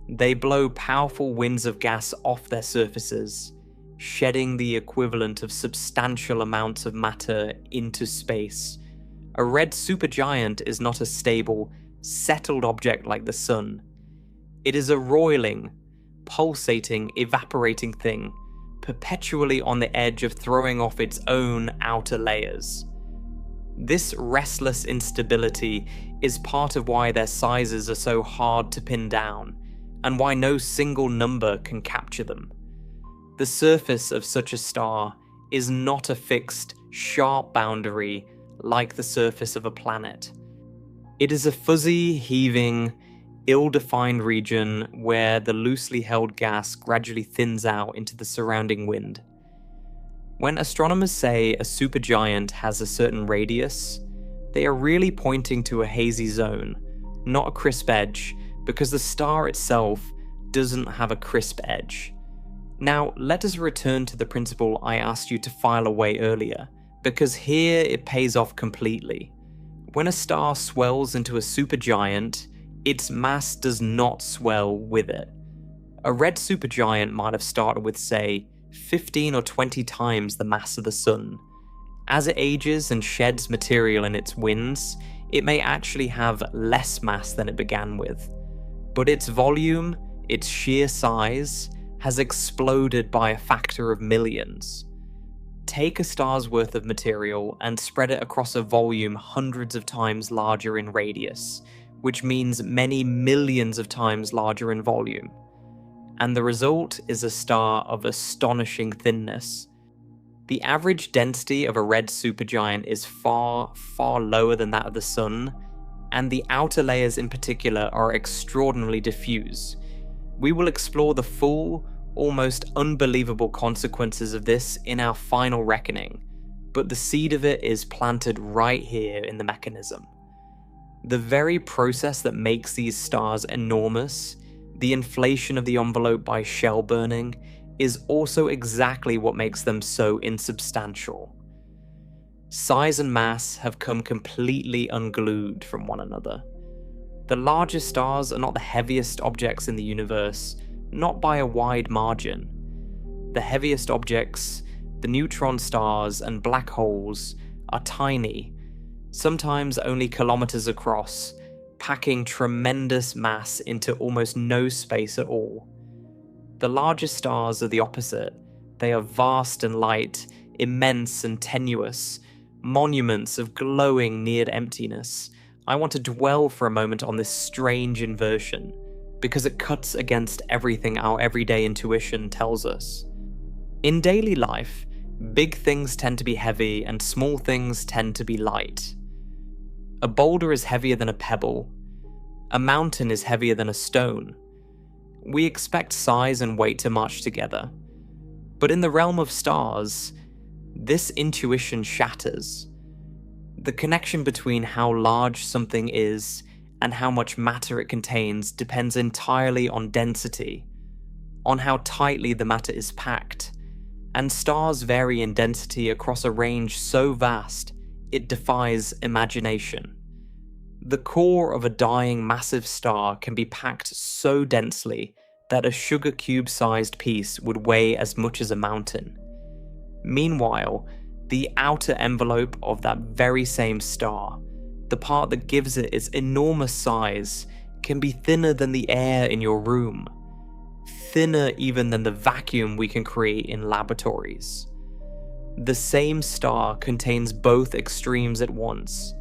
They blow powerful winds of gas off their surfaces, shedding the equivalent of substantial amounts of matter into space. A red supergiant is not a stable, settled object like the Sun. It is a roiling, pulsating, evaporating thing, perpetually on the edge of throwing off its own outer layers. This restless instability is part of why their sizes are so hard to pin down, and why no single number can capture them. The surface of such a star is not a fixed, sharp boundary like the surface of a planet. It is a fuzzy, heaving, ill-defined region where the loosely held gas gradually thins out into the surrounding wind. When astronomers say a supergiant has a certain radius, they are really pointing to a hazy zone, not a crisp edge, because the star itself doesn't have a crisp edge. Now, let us return to the principle I asked you to file away earlier, because here it pays off completely. When a star swells into a supergiant, its mass does not swell with it. A red supergiant might have started with, say, 15 or 20 times the mass of the Sun. As it ages and sheds material in its winds, it may actually have less mass than it began with. But its volume, its sheer size, has exploded by a factor of millions. Take a star's worth of material and spread it across a volume hundreds of times larger in radius, which means many millions of times larger in volume. And the result is a star of astonishing thinness. The average density of a red supergiant is far, far lower than that of the Sun, and the outer layers in particular are extraordinarily diffuse. We will explore the full, almost unbelievable consequences of this in our final reckoning, but the seed of it is planted right here in the mechanism. The very process that makes these stars enormous, the inflation of the envelope by shell burning, is also exactly what makes them so insubstantial. Size and mass have come completely unglued from one another. The largest stars are not the heaviest objects in the universe, not by a wide margin. The heaviest objects, the neutron stars and black holes, are tiny, sometimes only kilometers across, packing tremendous mass into almost no space at all. The largest stars are the opposite. They are vast and light, immense and tenuous, monuments of glowing near emptiness. I want to dwell for a moment on this strange inversion, because it cuts against everything our everyday intuition tells us. In daily life, big things tend to be heavy and small things tend to be light. A boulder is heavier than a pebble. A mountain is heavier than a stone. We expect size and weight to march together. But in the realm of stars, this intuition shatters. The connection between how large something is and how much matter it contains depends entirely on density, on how tightly the matter is packed, and stars vary in density across a range so vast it defies imagination. The core of a dying massive star can be packed so densely that a sugar cube-sized piece would weigh as much as a mountain. Meanwhile, the outer envelope of that very same star, the part that gives it its enormous size, can be thinner than the air in your room, thinner even than the vacuum we can create in laboratories. The same star contains both extremes at once,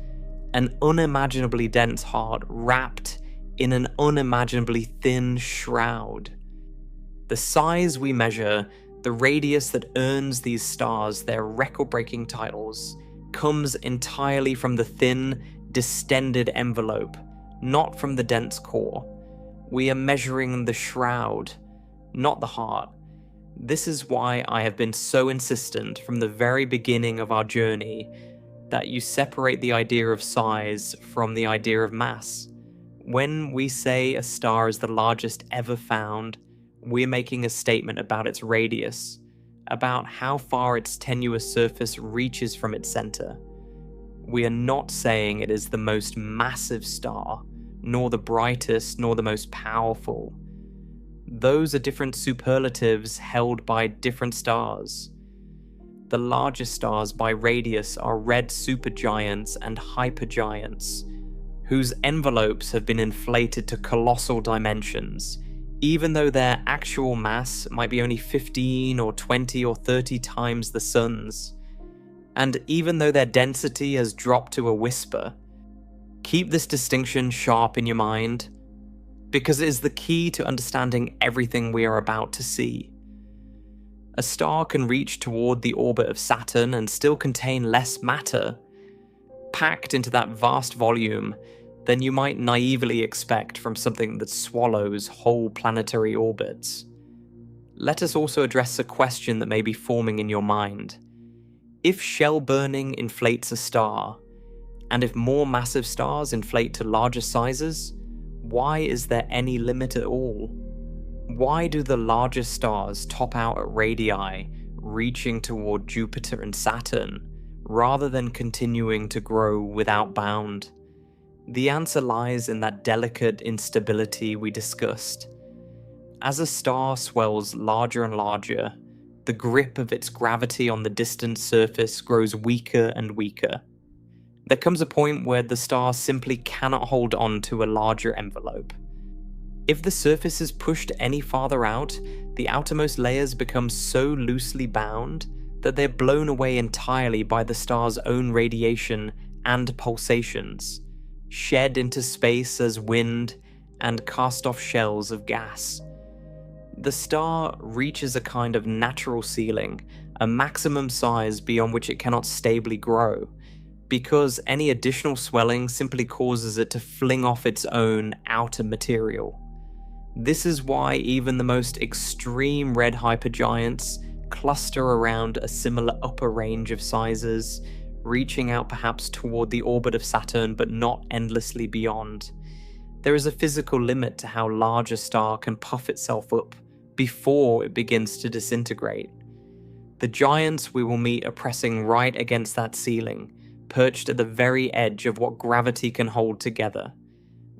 an unimaginably dense heart wrapped in an unimaginably thin shroud. The size we measure, the radius that earns these stars their record-breaking titles, comes entirely from the thin, distended envelope, not from the dense core. We are measuring the shroud, not the heart. This is why I have been so insistent from the very beginning of our journey that you separate the idea of size from the idea of mass. When we say a star is the largest ever found, we're making a statement about its radius, about how far its tenuous surface reaches from its center. We are not saying it is the most massive star, nor the brightest, nor the most powerful. Those are different superlatives held by different stars. The largest stars by radius are red supergiants and hypergiants, whose envelopes have been inflated to colossal dimensions, even though their actual mass might be only 15 or 20 or 30 times the Sun's. And even though their density has dropped to a whisper. Keep this distinction sharp in your mind, because it is the key to understanding everything we are about to see. A star can reach toward the orbit of Saturn and still contain less matter, packed into that vast volume, than you might naively expect from something that swallows whole planetary orbits. Let us also address a question that may be forming in your mind. If shell burning inflates a star, and if more massive stars inflate to larger sizes, why is there any limit at all? Why do the largest stars top out at radii, reaching toward Jupiter and Saturn, rather than continuing to grow without bound? The answer lies in that delicate instability we discussed. As a star swells larger and larger, the grip of its gravity on the distant surface grows weaker and weaker. There comes a point where the star simply cannot hold on to a larger envelope. If the surface is pushed any farther out, the outermost layers become so loosely bound that they're blown away entirely by the star's own radiation and pulsations, shed into space as wind and cast off shells of gas. The star reaches a kind of natural ceiling, a maximum size beyond which it cannot stably grow, because any additional swelling simply causes it to fling off its own outer material. This is why even the most extreme red hypergiants cluster around a similar upper range of sizes, reaching out perhaps toward the orbit of Saturn but not endlessly beyond. There is a physical limit to how large a star can puff itself up before it begins to disintegrate. The giants we will meet are pressing right against that ceiling, perched at the very edge of what gravity can hold together.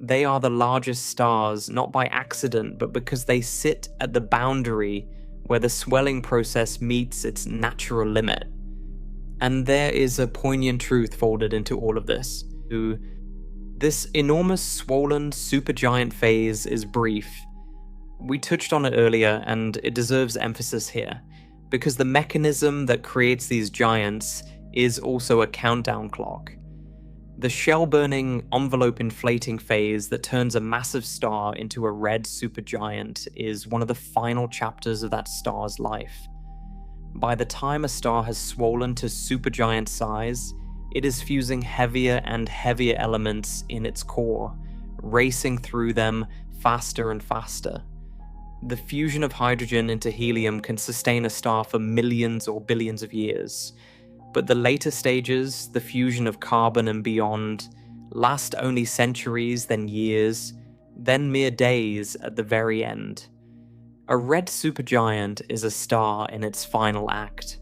They are the largest stars not by accident, but because they sit at the boundary where the swelling process meets its natural limit. And there is a poignant truth folded into all of this. This enormous swollen supergiant phase is brief. We touched on it earlier, and it deserves emphasis here, because the mechanism that creates these giants is also a countdown clock. The shell-burning, envelope-inflating phase that turns a massive star into a red supergiant is one of the final chapters of that star's life. By the time a star has swollen to supergiant size, it is fusing heavier and heavier elements in its core, racing through them faster and faster. The fusion of hydrogen into helium can sustain a star for millions or billions of years, but the later stages, the fusion of carbon and beyond, last only centuries, then years, then mere days at the very end. A red supergiant is a star in its final act,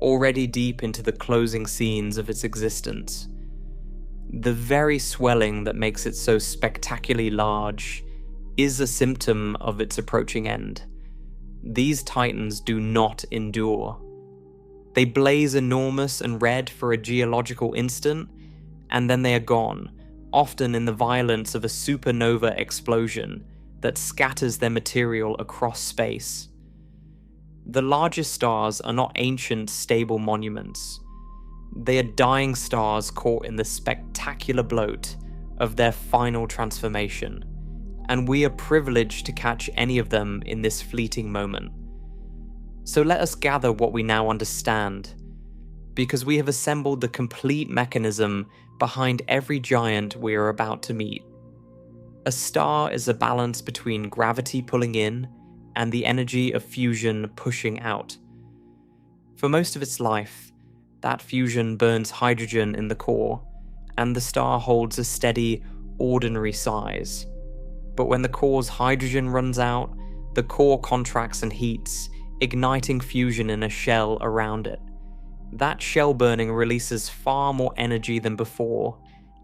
already deep into the closing scenes of its existence. The very swelling that makes it so spectacularly large is a symptom of its approaching end. These titans do not endure. They blaze enormous and red for a geological instant, and then they are gone, often in the violence of a supernova explosion that scatters their material across space. The largest stars are not ancient, stable monuments. They are dying stars caught in the spectacular bloat of their final transformation, and we are privileged to catch any of them in this fleeting moment. So let us gather what we now understand, because we have assembled the complete mechanism behind every giant we are about to meet. A star is a balance between gravity pulling in and the energy of fusion pushing out. For most of its life, that fusion burns hydrogen in the core, and the star holds a steady, ordinary size. But when the core's hydrogen runs out, the core contracts and heats, igniting fusion in a shell around it. That shell burning releases far more energy than before,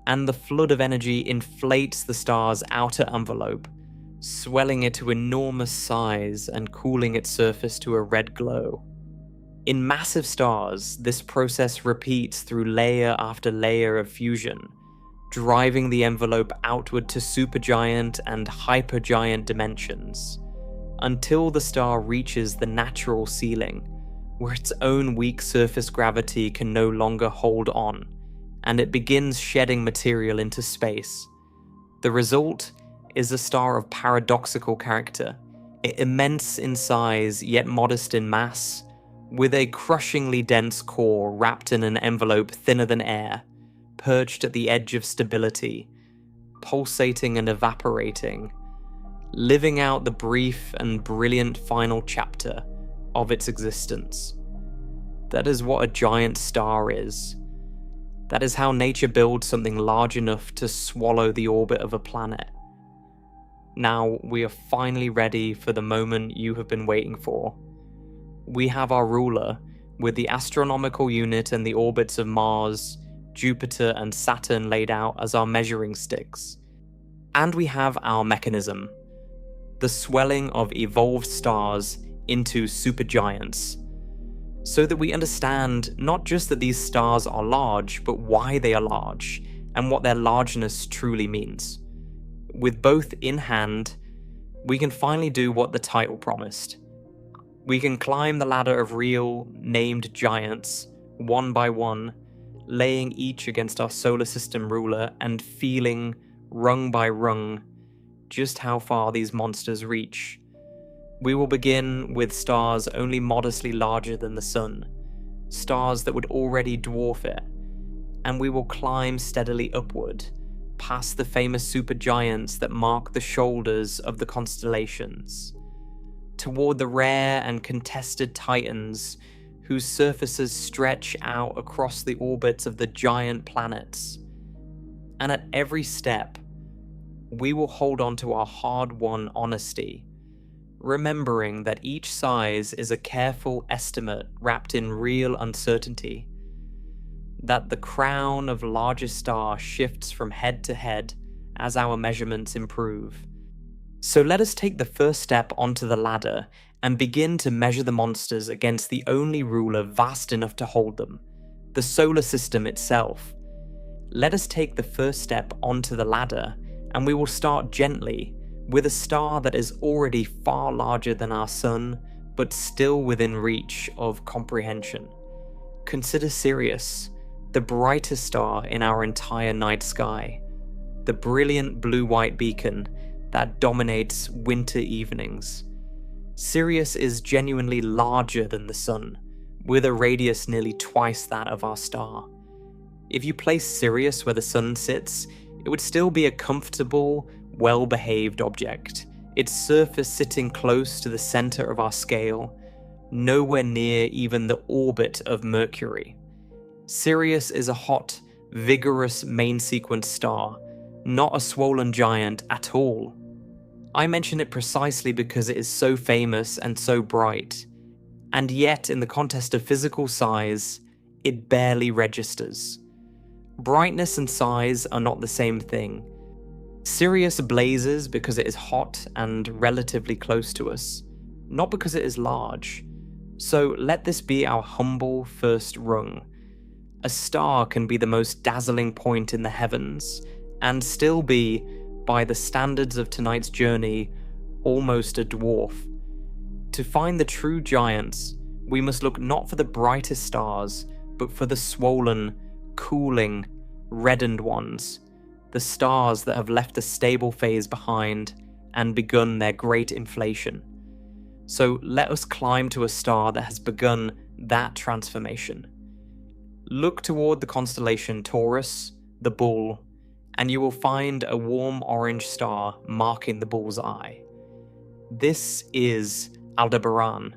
and the flood of energy inflates the star's outer envelope, swelling it to enormous size and cooling its surface to a red glow. In massive stars, this process repeats through layer after layer of fusion, driving the envelope outward to supergiant and hypergiant dimensions, until the star reaches the natural ceiling, where its own weak surface gravity can no longer hold on, and it begins shedding material into space. The result is a star of paradoxical character, immense in size yet modest in mass, with a crushingly dense core wrapped in an envelope thinner than air, perched at the edge of stability, pulsating and evaporating, living out the brief and brilliant final chapter of its existence. That is what a giant star is. That is how nature builds something large enough to swallow the orbit of a planet. Now, we are finally ready for the moment you have been waiting for. We have our ruler, with the astronomical unit and the orbits of Mars, Jupiter, and Saturn laid out as our measuring sticks. And we have our mechanism, the swelling of evolved stars into supergiants, so that we understand not just that these stars are large, but why they are large, and what their largeness truly means. With both in hand, we can finally do what the title promised. We can climb the ladder of real, named giants, one by one, laying each against our solar system ruler and feeling, rung by rung, just how far these monsters reach. We will begin with stars only modestly larger than the Sun, stars that would already dwarf it, and we will climb steadily upward, past the famous supergiants that mark the shoulders of the constellations, toward the rare and contested titans whose surfaces stretch out across the orbits of the giant planets. And at every step, we will hold on to our hard-won honesty, remembering that each size is a careful estimate wrapped in real uncertainty, that the crown of largest star shifts from head to head as our measurements improve. So let us take the first step onto the ladder and begin to measure the monsters against the only ruler vast enough to hold them, the solar system itself. Let us take the first step onto the ladder, and we will start gently with a star that is already far larger than our Sun, but still within reach of comprehension. Consider Sirius, the brightest star in our entire night sky, the brilliant blue-white beacon that dominates winter evenings. Sirius is genuinely larger than the Sun, with a radius nearly twice that of our star. If you place Sirius where the Sun sits, it would still be a comfortable, well-behaved object, its surface sitting close to the center of our scale, nowhere near even the orbit of Mercury. Sirius is a hot, vigorous main-sequence star, not a swollen giant at all. I mention it precisely because it is so famous and so bright, and yet in the contest of physical size, it barely registers. Brightness and size are not the same thing. Sirius blazes because it is hot and relatively close to us, not because it is large. So let this be our humble first rung. A star can be the most dazzling point in the heavens, and still be, by the standards of tonight's journey, almost a dwarf. To find the true giants, we must look not for the brightest stars, but for the swollen, cooling, reddened ones, the stars that have left the stable phase behind and begun their great inflation. So let us climb to a star that has begun that transformation. Look toward the constellation Taurus, the bull, and you will find a warm orange star marking the bull's eye. This is Aldebaran,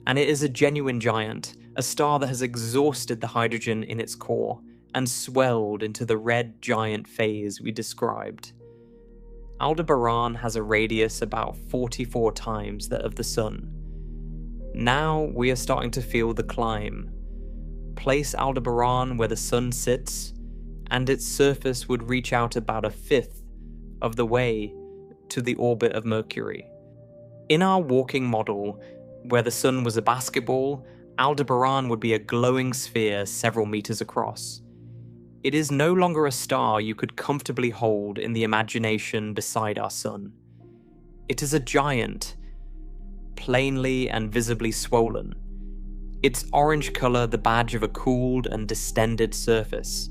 and it is a genuine giant, a star that has exhausted the hydrogen in its core and swelled into the red giant phase we described. Aldebaran has a radius about 44 times that of the Sun. Now we are starting to feel the climb. Place Aldebaran where the Sun sits, and its surface would reach out about a fifth of the way to the orbit of Mercury. In our walking model, where the Sun was a basketball, Aldebaran would be a glowing sphere several meters across. It is no longer a star you could comfortably hold in the imagination beside our Sun. It is a giant, plainly and visibly swollen. Its orange color the badge of a cooled and distended surface.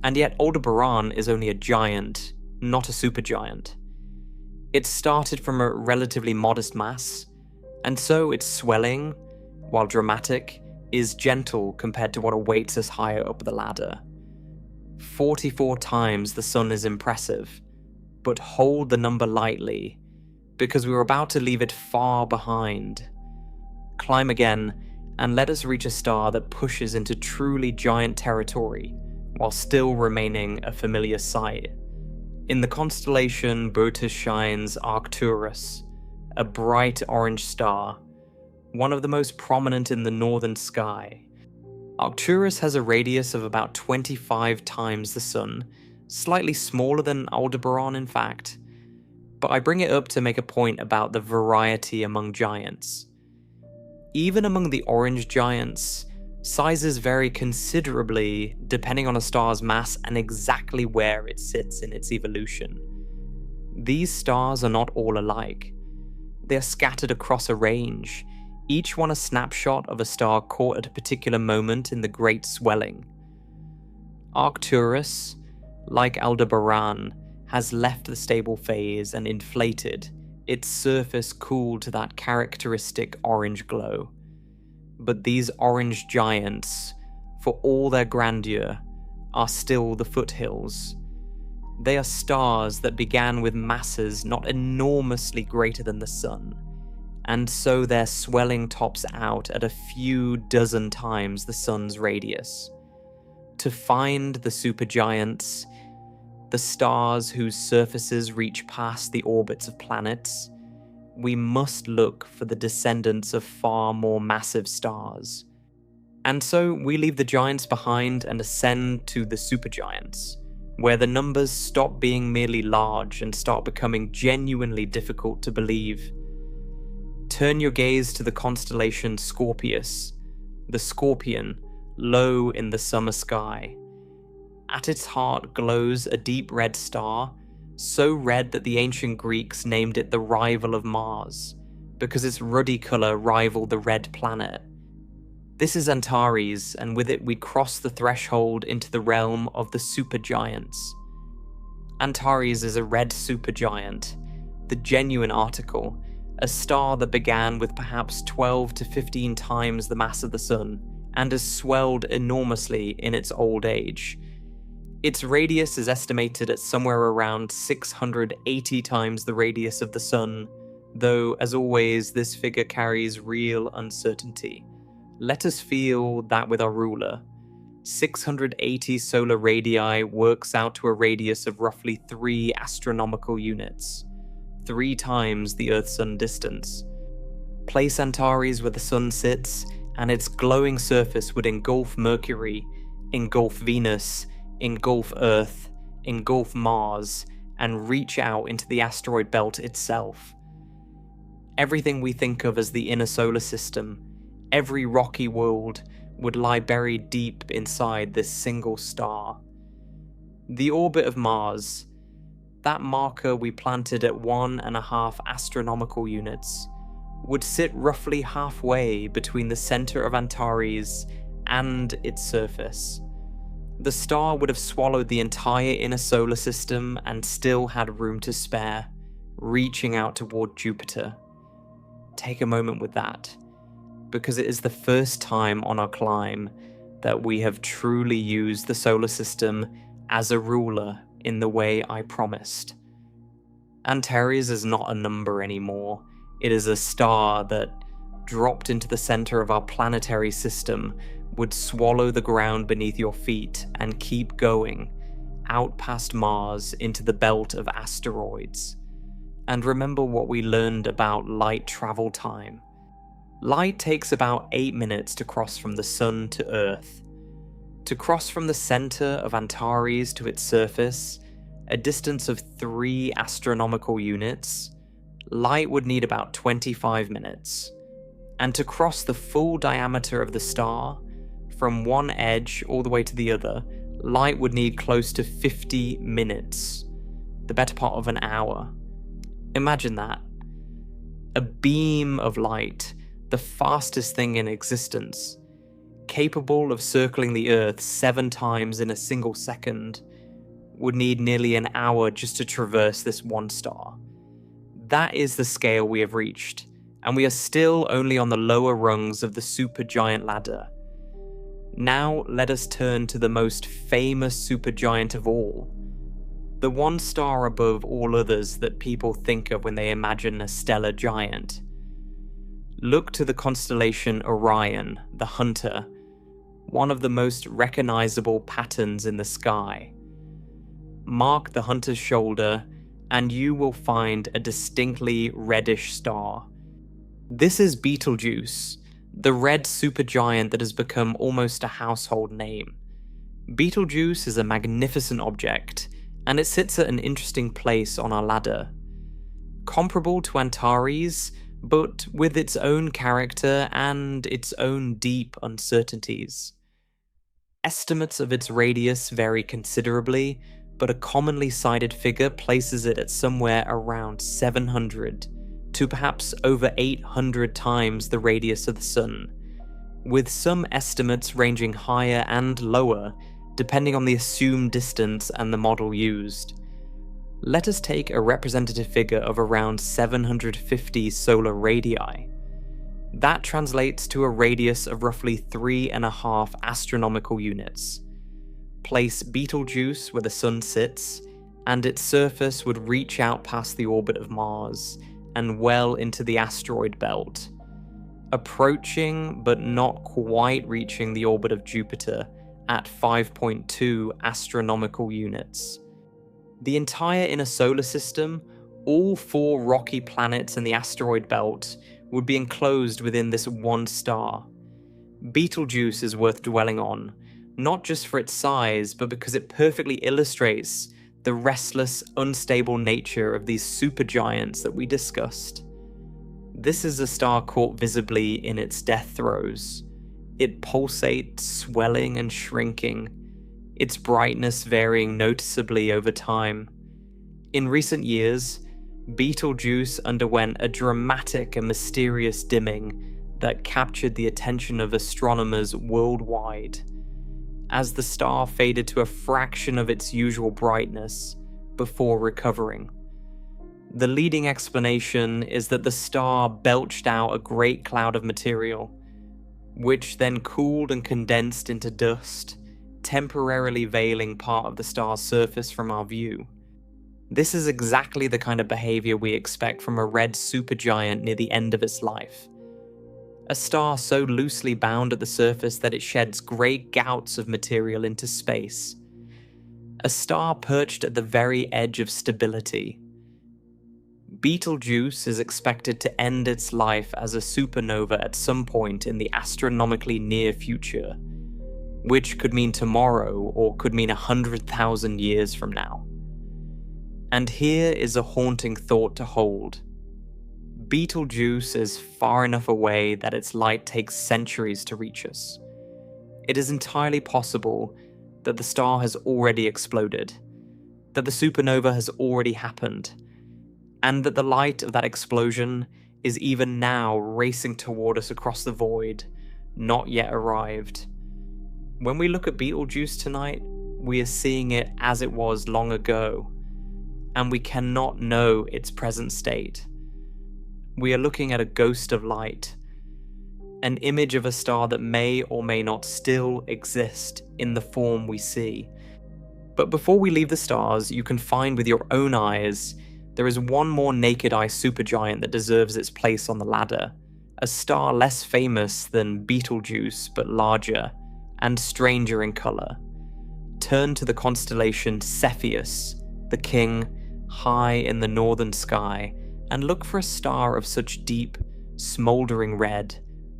And yet Aldebaran is only a giant, not a supergiant. It started from a relatively modest mass, and so its swelling, while dramatic, is gentle compared to what awaits us higher up the ladder. 44 times the Sun is impressive, but hold the number lightly, because we are about to leave it far behind. Climb again, and let us reach a star that pushes into truly giant territory while still remaining a familiar sight. In the constellation Boötis shines Arcturus, a bright orange star, one of the most prominent in the northern sky. Arcturus has a radius of about 25 times the Sun, slightly smaller than Aldebaran in fact, but I bring it up to make a point about the variety among giants. Even among the orange giants, sizes vary considerably depending on a star's mass and exactly where it sits in its evolution. These stars are not all alike. They are scattered across a range, each one a snapshot of a star caught at a particular moment in the Great Swelling. Arcturus, like Aldebaran, has left the stable phase and inflated, its surface cooled to that characteristic orange glow. But these orange giants, for all their grandeur, are still the foothills. They are stars that began with masses not enormously greater than the Sun, and so their swelling tops out at a few dozen times the Sun's radius. To find the supergiants, the stars whose surfaces reach past the orbits of planets, we must look for the descendants of far more massive stars. And so we leave the giants behind and ascend to the supergiants, where the numbers stop being merely large and start becoming genuinely difficult to believe. Turn your gaze to the constellation Scorpius, the scorpion, low in the summer sky. At its heart glows a deep red star, so red that the ancient Greeks named it the rival of Mars, because its ruddy colour rivaled the red planet. This is Antares, and with it we cross the threshold into the realm of the supergiants. Antares is a red supergiant, the genuine article, a star that began with perhaps 12 to 15 times the mass of the Sun, and has swelled enormously in its old age. Its radius is estimated at somewhere around 680 times the radius of the Sun, though, as always, this figure carries real uncertainty. Let us feel that with our ruler. 680 solar radii works out to a radius of roughly 3 astronomical units, 3 times the Earth-Sun distance. Place Antares where the Sun sits, and its glowing surface would engulf Mercury, engulf Venus, engulf Earth, engulf Mars, and reach out into the asteroid belt itself. Everything we think of as the inner solar system, every rocky world, would lie buried deep inside this single star. The orbit of Mars, that marker we planted at 1.5 astronomical units, would sit roughly halfway between the center of Antares and its surface. The star would have swallowed the entire inner solar system and still had room to spare, reaching out toward Jupiter. Take a moment with that, because it is the first time on our climb that we have truly used the solar system as a ruler in the way I promised. Antares is not a number anymore. It is a star that, dropped into the center of our planetary system, would swallow the ground beneath your feet and keep going, out past Mars into the belt of asteroids. And remember what we learned about light travel time. Light takes about 8 minutes to cross from the Sun to Earth. To cross from the center of Antares to its surface, a distance of 3 astronomical units, light would need about 25 minutes. And to cross the full diameter of the star, from one edge all the way to the other, light would need close to 50 minutes, the better part of an hour. Imagine that. A beam of light, the fastest thing in existence, capable of circling the Earth 7 times in a single second, would need nearly an hour just to traverse this one star. That is the scale we have reached, and we are still only on the lower rungs of the supergiant ladder. Now let us turn to the most famous supergiant of all, the one star above all others that people think of when they imagine a stellar giant. Look to the constellation Orion, the Hunter, one of the most recognizable patterns in the sky. Mark the Hunter's shoulder, and you will find a distinctly reddish star. This is Betelgeuse, the red supergiant that has become almost a household name. Betelgeuse is a magnificent object, and it sits at an interesting place on our ladder. Comparable to Antares, but with its own character and its own deep uncertainties. Estimates of its radius vary considerably, but a commonly cited figure places it at somewhere around 700 to perhaps over 800 times the radius of the Sun, with some estimates ranging higher and lower depending on the assumed distance and the model used. Let us take a representative figure of around 750 solar radii. That translates to a radius of roughly 3.5 astronomical units. Place Betelgeuse where the Sun sits, and its surface would reach out past the orbit of Mars and well into the asteroid belt, approaching but not quite reaching the orbit of Jupiter at 5.2 astronomical units. The entire inner solar system, all 4 rocky planets in the asteroid belt, would be enclosed within this one star. Betelgeuse is worth dwelling on, not just for its size, but because it perfectly illustrates the restless, unstable nature of these supergiants that we discussed. This is a star caught visibly in its death throes. It pulsates, swelling and shrinking, its brightness varying noticeably over time. In recent years, Betelgeuse underwent a dramatic and mysterious dimming that captured the attention of astronomers worldwide, as the star faded to a fraction of its usual brightness before recovering. The leading explanation is that the star belched out a great cloud of material, which then cooled and condensed into dust, temporarily veiling part of the star's surface from our view. This is exactly the kind of behavior we expect from a red supergiant near the end of its life. A star so loosely bound at the surface that it sheds great gouts of material into space. A star perched at the very edge of stability. Betelgeuse is expected to end its life as a supernova at some point in the astronomically near future, which could mean tomorrow or could mean 100,000 years from now. And here is a haunting thought to hold. Betelgeuse is far enough away that its light takes centuries to reach us. It is entirely possible that the star has already exploded, that the supernova has already happened, and that the light of that explosion is even now racing toward us across the void, not yet arrived. When we look at Betelgeuse tonight, we are seeing it as it was long ago, and we cannot know its present state. We are looking at a ghost of light, an image of a star that may or may not still exist in the form we see. But before we leave the stars, you can find with your own eyes there is one more naked eye supergiant that deserves its place on the ladder, a star less famous than Betelgeuse but larger and stranger in colour. Turn to the constellation Cepheus, the king, high in the northern sky, and look for a star of such deep, smouldering red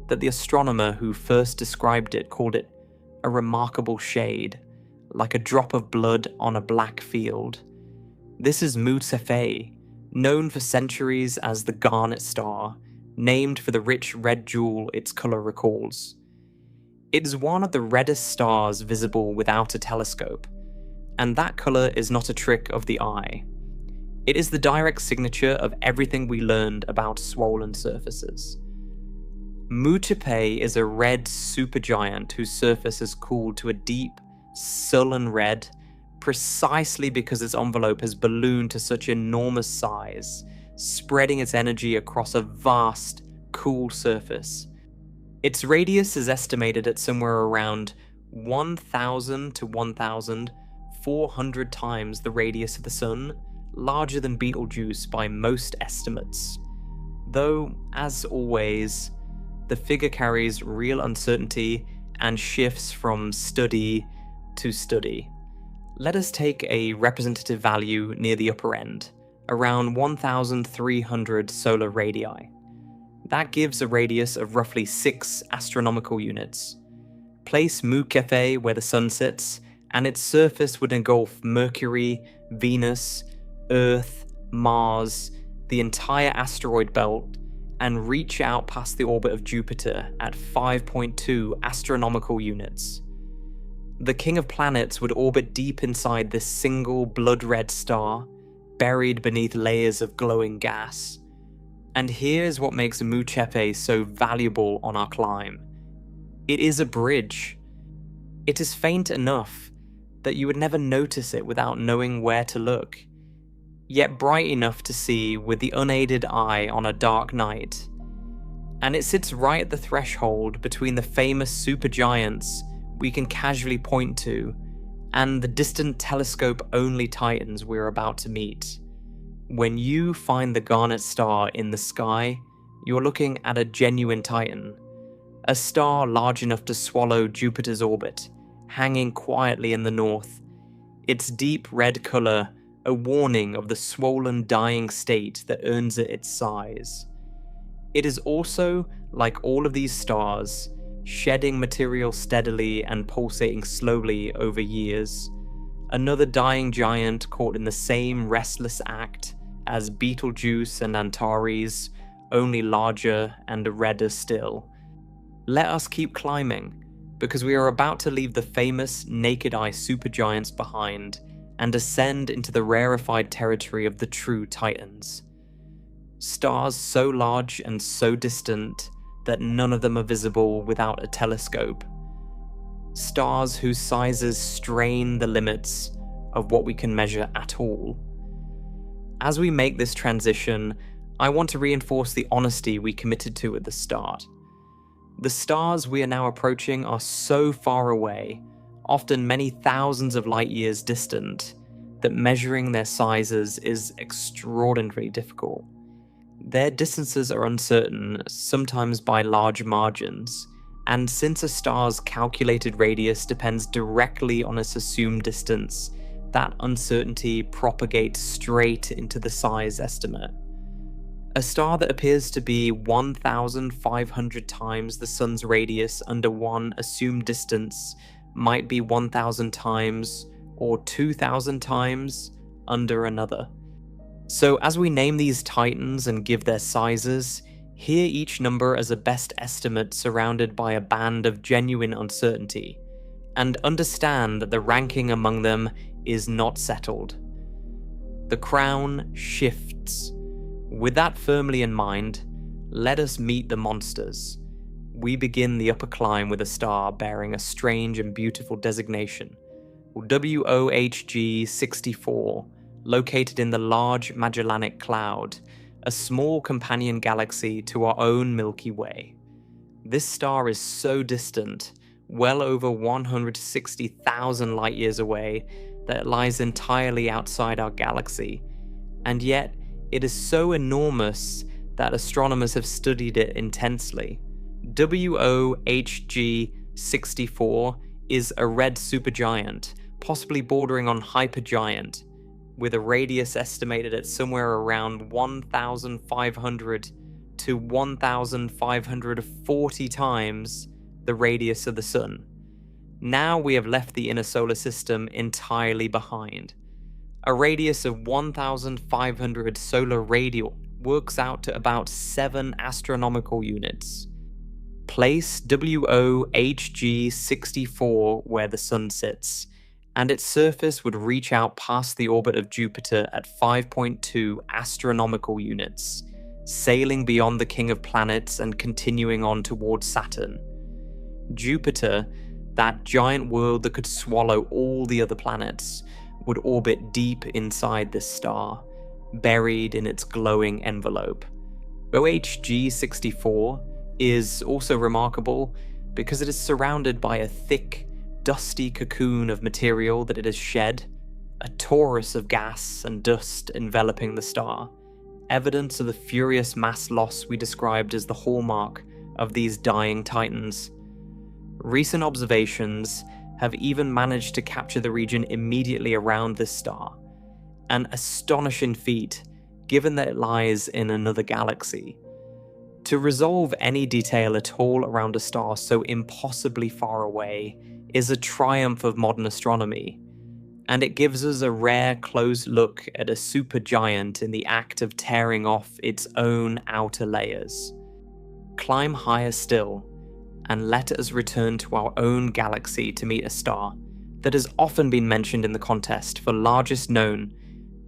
that the astronomer who first described it called it a remarkable shade, like a drop of blood on a black field. This is Cephei, known for centuries as the Garnet Star, named for the rich red jewel its colour recalls. It is one of the reddest stars visible without a telescope, and that colour is not a trick of the eye. It is the direct signature of everything we learned about swollen surfaces. Cephei is a red supergiant whose surface is cooled to a deep, sullen red, precisely because its envelope has ballooned to such enormous size, spreading its energy across a vast, cool surface. Its radius is estimated at somewhere around 1,000 to 1,400 times the radius of the Sun, larger than Betelgeuse by most estimates. Though, as always, the figure carries real uncertainty and shifts from study to study. Let us take a representative value near the upper end, around 1,300 solar radii. That gives a radius of roughly 6 astronomical units. Place Cephei where the Sun sits, and its surface would engulf Mercury, Venus, Earth, Mars, the entire asteroid belt, and reach out past the orbit of Jupiter at 5.2 astronomical units. The king of planets would orbit deep inside this single blood-red star, buried beneath layers of glowing gas. And here's what makes Cephei so valuable on our climb. It is a bridge. It is faint enough that you would never notice it without knowing where to look, yet bright enough to see with the unaided eye on a dark night. And it sits right at the threshold between the famous supergiants we can casually point to and the distant telescope-only titans we're about to meet. When you find the Garnet Star in the sky, you're looking at a genuine titan, a star large enough to swallow Jupiter's orbit, hanging quietly in the north, its deep red colour a warning of the swollen dying state that earns it its size. It is also, like all of these stars, shedding material steadily and pulsating slowly over years. Another dying giant caught in the same restless act as Betelgeuse and Antares, only larger and redder still. Let us keep climbing, because we are about to leave the famous naked-eye supergiants behind and ascend into the rarefied territory of the true titans. Stars so large and so distant that none of them are visible without a telescope. Stars whose sizes strain the limits of what we can measure at all. As we make this transition, I want to reinforce the honesty we committed to at the start. The stars we are now approaching are so far away, often many thousands of light years distant, that measuring their sizes is extraordinarily difficult. Their distances are uncertain, sometimes by large margins, and since a star's calculated radius depends directly on its assumed distance, that uncertainty propagates straight into the size estimate. A star that appears to be 1,500 times the sun's radius under one assumed distance might be 1,000 times or 2,000 times under another. So as we name these titans and give their sizes, hear each number as a best estimate surrounded by a band of genuine uncertainty, and understand that the ranking among them is not settled. The crown shifts. With that firmly in mind, let us meet the monsters. We begin the upper climb with a star bearing a strange and beautiful designation, WOHG 64, located in the Large Magellanic Cloud, a small companion galaxy to our own Milky Way. This star is so distant, well over 160,000 light-years away, that it lies entirely outside our galaxy, and yet it is so enormous that astronomers have studied it intensely. WOHG 64 is a red supergiant, possibly bordering on hypergiant, with a radius estimated at somewhere around 1,500 to 1,540 times the radius of the Sun. Now we have left the inner solar system entirely behind. A radius of 1,500 solar radii works out to about 7 astronomical units. Place WOHG 64 where the Sun sits, and its surface would reach out past the orbit of Jupiter at 5.2 astronomical units, sailing beyond the king of planets and continuing on towards Saturn. Jupiter, that giant world that could swallow all the other planets, would orbit deep inside this star, buried in its glowing envelope. OHG 64 is also remarkable because it is surrounded by a thick, dusty cocoon of material that it has shed, a torus of gas and dust enveloping the star, evidence of the furious mass loss we described as the hallmark of these dying titans. Recent observations have even managed to capture the region immediately around this star, an astonishing feat given that it lies in another galaxy. To resolve any detail at all around a star so impossibly far away is a triumph of modern astronomy, and it gives us a rare close look at a supergiant in the act of tearing off its own outer layers. Climb higher still, and let us return to our own galaxy to meet a star that has often been mentioned in the contest for largest known,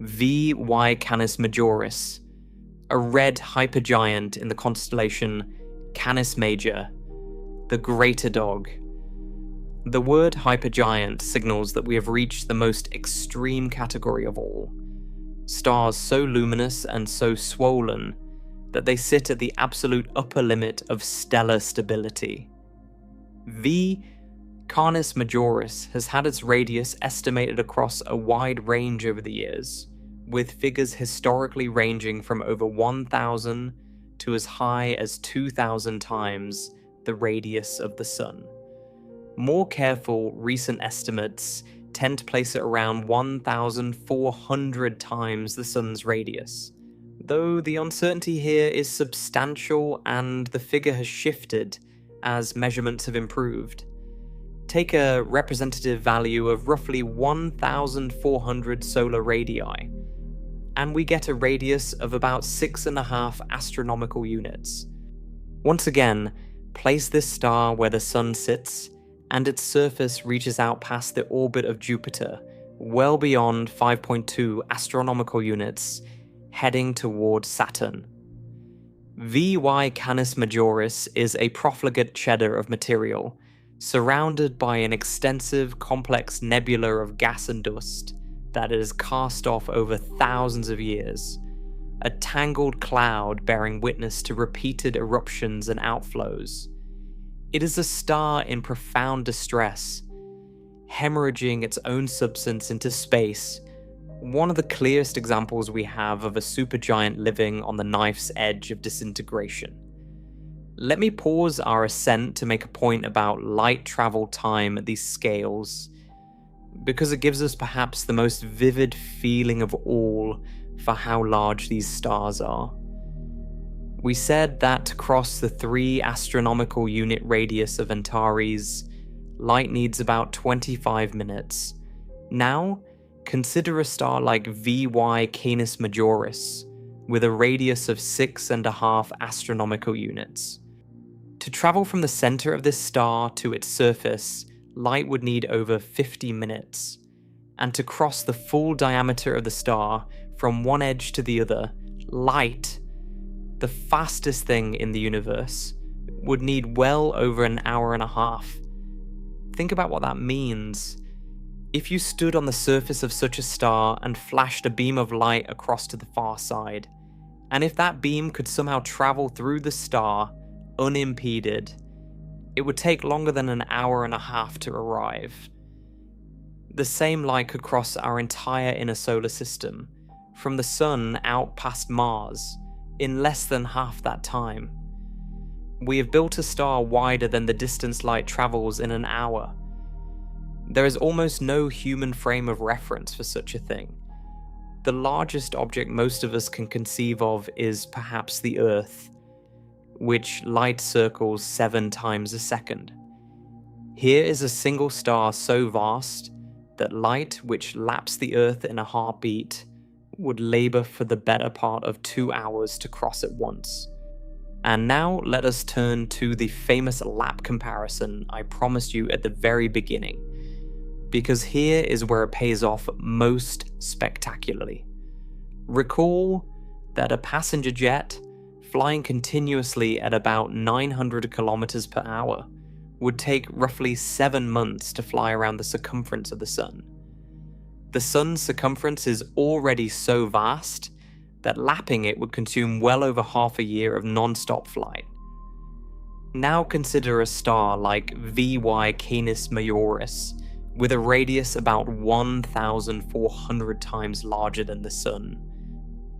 VY Canis Majoris, a red hypergiant in the constellation Canis Major, the Greater Dog. The word hypergiant signals that we have reached the most extreme category of all, stars so luminous and so swollen that they sit at the absolute upper limit of stellar stability. V Canis Majoris has had its radius estimated across a wide range over the years, with figures historically ranging from over 1,000 to as high as 2,000 times the radius of the Sun. More careful recent estimates tend to place it around 1,400 times the Sun's radius, though the uncertainty here is substantial and the figure has shifted as measurements have improved. Take a representative value of roughly 1,400 solar radii, and we get a radius of about 6.5 astronomical units. Once again, place this star where the Sun sits, and its surface reaches out past the orbit of Jupiter, well beyond 5.2 astronomical units, heading toward Saturn. VY Canis Majoris is a profligate cheddar of material, surrounded by an extensive, complex nebula of gas and dust that it has cast off over thousands of years, a tangled cloud bearing witness to repeated eruptions and outflows. It is a star in profound distress, hemorrhaging its own substance into space, one of the clearest examples we have of a supergiant living on the knife's edge of disintegration. Let me pause our ascent to make a point about light travel time at these scales, because it gives us perhaps the most vivid feeling of all for how large these stars are. We said that to cross the 3 astronomical unit radius of Antares, light needs about 25 minutes. Now, consider a star like VY Canis Majoris, with a radius of 6.5 astronomical units. To travel from the center of this star to its surface, light would need over 50 minutes, and to cross the full diameter of the star from one edge to the other, light, the fastest thing in the universe, would need well over an hour and a half. Think about what that means. If you stood on the surface of such a star and flashed a beam of light across to the far side, and if that beam could somehow travel through the star unimpeded, it would take longer than an hour and a half to arrive. The same light could cross our entire inner solar system, from the Sun out past Mars, in less than half that time. We have built a star wider than the distance light travels in an hour. There is almost no human frame of reference for such a thing. The largest object most of us can conceive of is perhaps the Earth, which light circles 7 times a second. Here is a single star so vast that light, which laps the Earth in a heartbeat, would labor for the better part of 2 hours to cross it once. And now let us turn to the famous lap comparison I promised you at the very beginning, because here is where it pays off most spectacularly. Recall that a passenger jet, flying continuously at about 900 kilometers per hour, would take roughly 7 months to fly around the circumference of the Sun. The Sun's circumference is already so vast that lapping it would consume well over half a year of non-stop flight. Now consider a star like VY Canis Majoris, with a radius about 1,400 times larger than the Sun.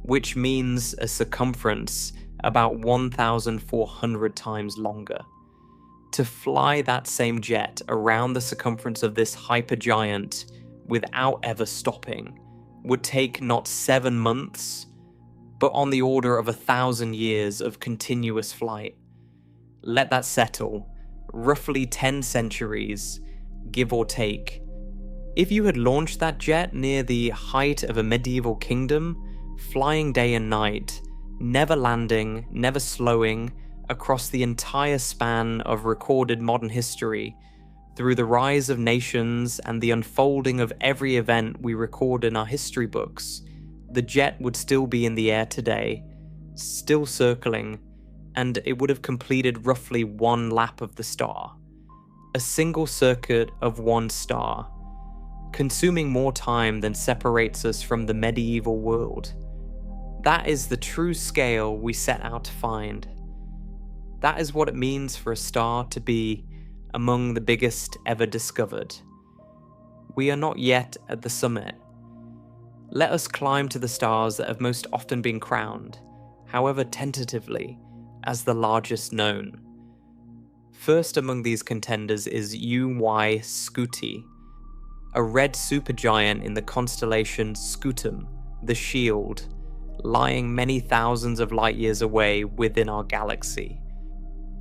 which means a circumference about 1,400 times longer. To fly that same jet around the circumference of this hypergiant without ever stopping would take not 7 months, but on the order of 1,000 years of continuous flight. Let that settle. Roughly 10 centuries, give or take. If you had launched that jet near the height of a medieval kingdom, flying day and night, never landing, never slowing, across the entire span of recorded modern history, through the rise of nations and the unfolding of every event we record in our history books, the jet would still be in the air today, still circling, and it would have completed roughly 1 lap of the star. A single circuit of 1 star, consuming more time than separates us from the medieval world. That is the true scale we set out to find. That is what it means for a star to be among the biggest ever discovered. We are not yet at the summit. Let us climb to the stars that have most often been crowned, however tentatively, as the largest known. First among these contenders is UY Scuti, a red supergiant in the constellation Scutum, the Shield, lying many thousands of light years away within our galaxy.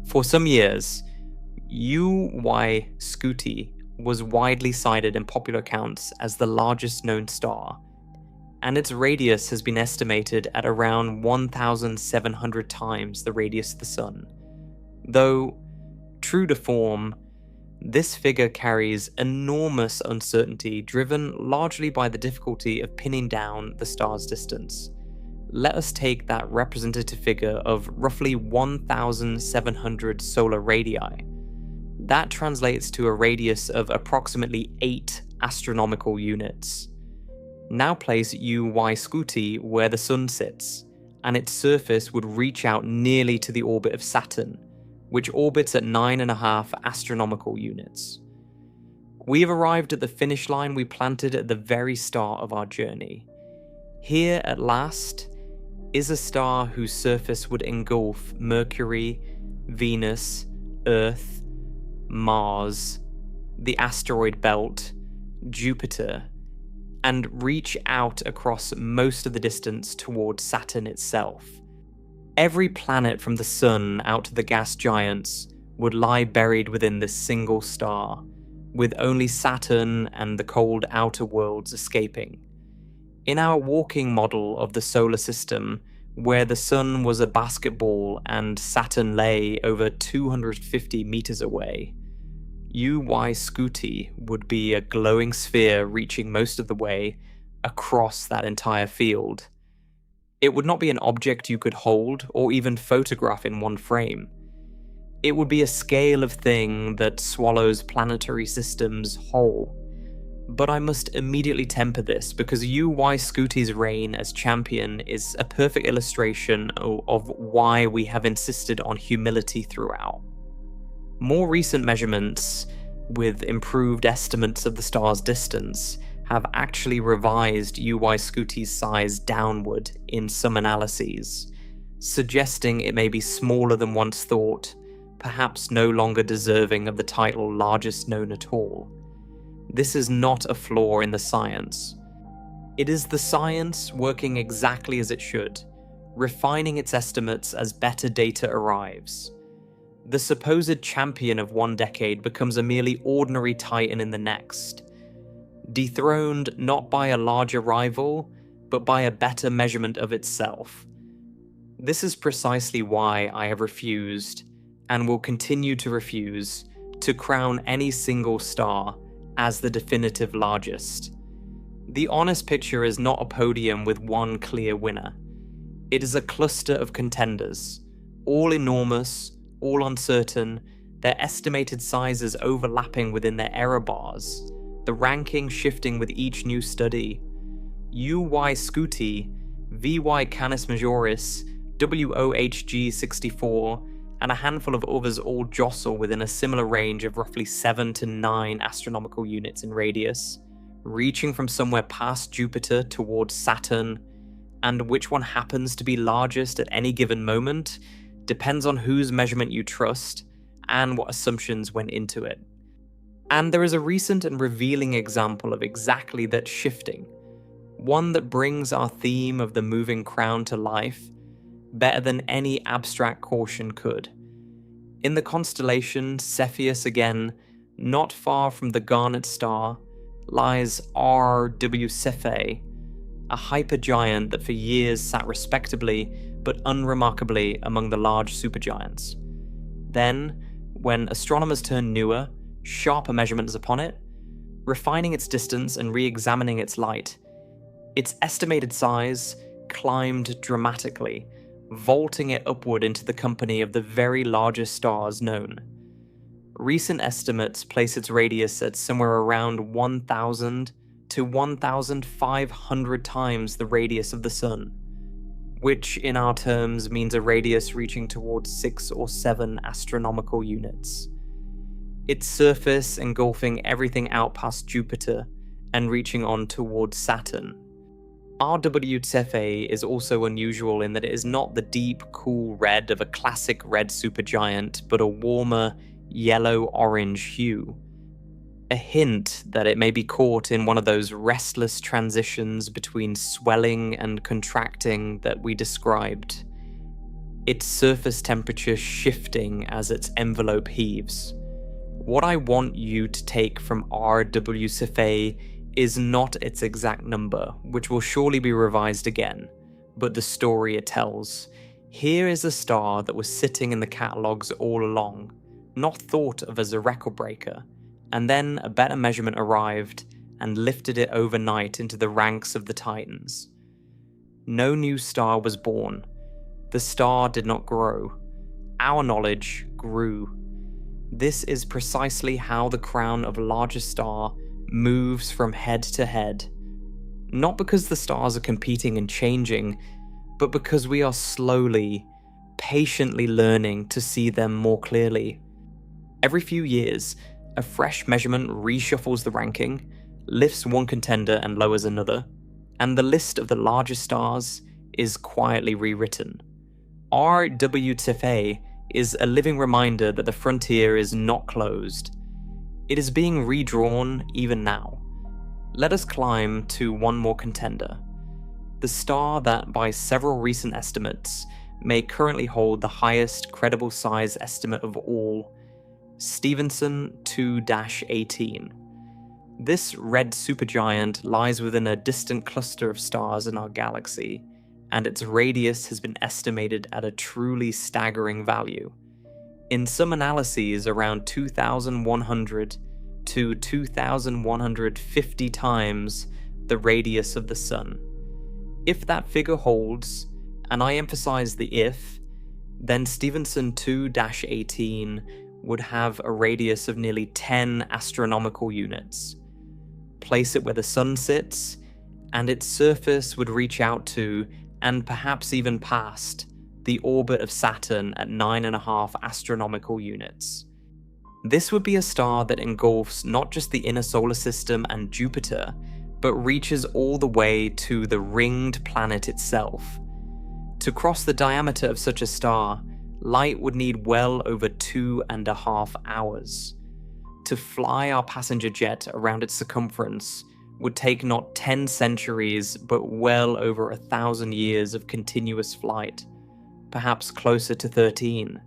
For some years, UY Scuti was widely cited in popular accounts as the largest known star, and its radius has been estimated at around 1,700 times the radius of the Sun. Though, true to form, this figure carries enormous uncertainty driven largely by the difficulty of pinning down the star's distance. Let us take that representative figure of roughly 1,700 solar radii. That translates to a radius of approximately 8 astronomical units. Now place UY Scuti where the Sun sits, and its surface would reach out nearly to the orbit of Saturn, which orbits at 9.5 astronomical units. We have arrived at the finish line we planted at the very start of our journey. Here, at last, is a star whose surface would engulf Mercury, Venus, Earth, Mars, the asteroid belt, Jupiter, and reach out across most of the distance towards Saturn itself. Every planet from the Sun out to the gas giants would lie buried within this single star, with only Saturn and the cold outer worlds escaping. In our walking model of the solar system, where the Sun was a basketball and Saturn lay over 250 meters away, UY Scuti would be a glowing sphere reaching most of the way across that entire field. It would not be an object you could hold or even photograph in one frame. It would be a scale of thing that swallows planetary systems whole. But I must immediately temper this because UY Scuti's reign as champion is a perfect illustration of why we have insisted on humility throughout. More recent measurements, with improved estimates of the star's distance, have actually revised UY Scuti's size downward in some analyses, suggesting it may be smaller than once thought, perhaps no longer deserving of the title largest known at all. This is not a flaw in the science. It is the science working exactly as it should, refining its estimates as better data arrives. The supposed champion of one decade becomes a merely ordinary titan in the next, dethroned not by a larger rival, but by a better measurement of itself. This is precisely why I have refused, and will continue to refuse, to crown any single star as the definitive largest. The honest picture is not a podium with one clear winner. It is a cluster of contenders, all enormous, all uncertain, their estimated sizes overlapping within their error bars, the ranking shifting with each new study. UY Scuti, VY Canis Majoris, WOHG 64, and a handful of others all jostle within a similar range of roughly 7 to 9 astronomical units in radius, reaching from somewhere past Jupiter towards Saturn, and which one happens to be largest at any given moment depends on whose measurement you trust and what assumptions went into it. And there is a recent and revealing example of exactly that shifting, one that brings our theme of the moving crown to life better than any abstract caution could. In the constellation Cepheus again, not far from the Garnet Star, lies R.W. Cephei, a hypergiant that for years sat respectably but unremarkably among the large supergiants. Then, when astronomers turned newer, sharper measurements upon it, refining its distance and re-examining its light, its estimated size climbed dramatically, vaulting it upward into the company of the very largest stars known. Recent estimates place its radius at somewhere around 1,000 to 1,500 times the radius of the Sun, which in our terms means a radius reaching towards 6 or 7 astronomical units. Its surface engulfing everything out past Jupiter and reaching on towards Saturn. R.W. Cephei is also unusual in that it is not the deep, cool red of a classic red supergiant, but a warmer, yellow-orange hue. A hint that it may be caught in one of those restless transitions between swelling and contracting that we described, its surface temperature shifting as its envelope heaves. What I want you to take from R.W. Cephei is not its exact number, which will surely be revised again, but the story it tells. Here is a star that was sitting in the catalogues all along, not thought of as a record breaker, and then a better measurement arrived and lifted it overnight into the ranks of the Titans. No new star was born. The star did not grow. Our knowledge grew. This is precisely how the crown of a larger star moves from head to head. Not because the stars are competing and changing, but because we are slowly, patiently learning to see them more clearly. Every few years, a fresh measurement reshuffles the ranking, lifts one contender and lowers another, and the list of the largest stars is quietly rewritten. R.W. Cephei is a living reminder that the frontier is not closed. It is being redrawn even now. Let us climb to one more contender. The star that, by several recent estimates, may currently hold the highest credible size estimate of all, Stephenson 2-18. This red supergiant lies within a distant cluster of stars in our galaxy, and its radius has been estimated at a truly staggering value. In some analyses, around 2,100 to 2,150 times the radius of the Sun. If that figure holds, and I emphasize the if, then Stephenson 2-18 would have a radius of nearly 10 astronomical units. Place it where the Sun sits, and its surface would reach out to, and perhaps even past, the orbit of Saturn at 9.5 astronomical units. This would be a star that engulfs not just the inner solar system and Jupiter, but reaches all the way to the ringed planet itself. To cross the diameter of such a star, light would need well over 2.5 hours. To fly our passenger jet around its circumference would take not 10 centuries, but well over 1,000 years of continuous flight, perhaps closer to 13.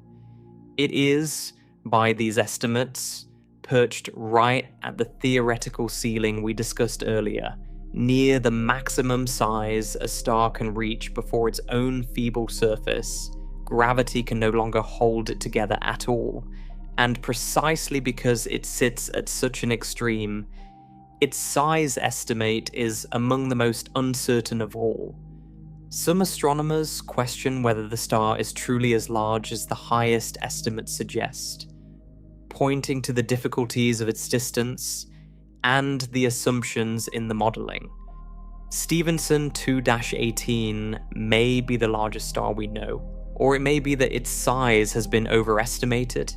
It is, by these estimates, perched right at the theoretical ceiling we discussed earlier, near the maximum size a star can reach before its own feeble surface, gravity can no longer hold it together at all, and precisely because it sits at such an extreme, its size estimate is among the most uncertain of all. Some astronomers question whether the star is truly as large as the highest estimates suggest, pointing to the difficulties of its distance and the assumptions in the modelling. Stephenson 2-18 may be the largest star we know, or it may be that its size has been overestimated,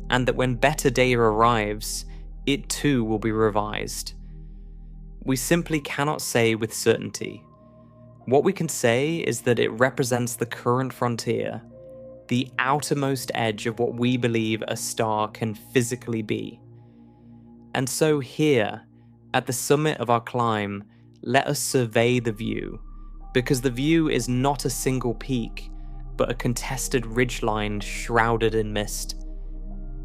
and that when better data arrives, it too will be revised. We simply cannot say with certainty. What we can say is that it represents the current frontier, the outermost edge of what we believe a star can physically be. And so here, at the summit of our climb, let us survey the view, because the view is not a single peak, but a contested ridgeline shrouded in mist.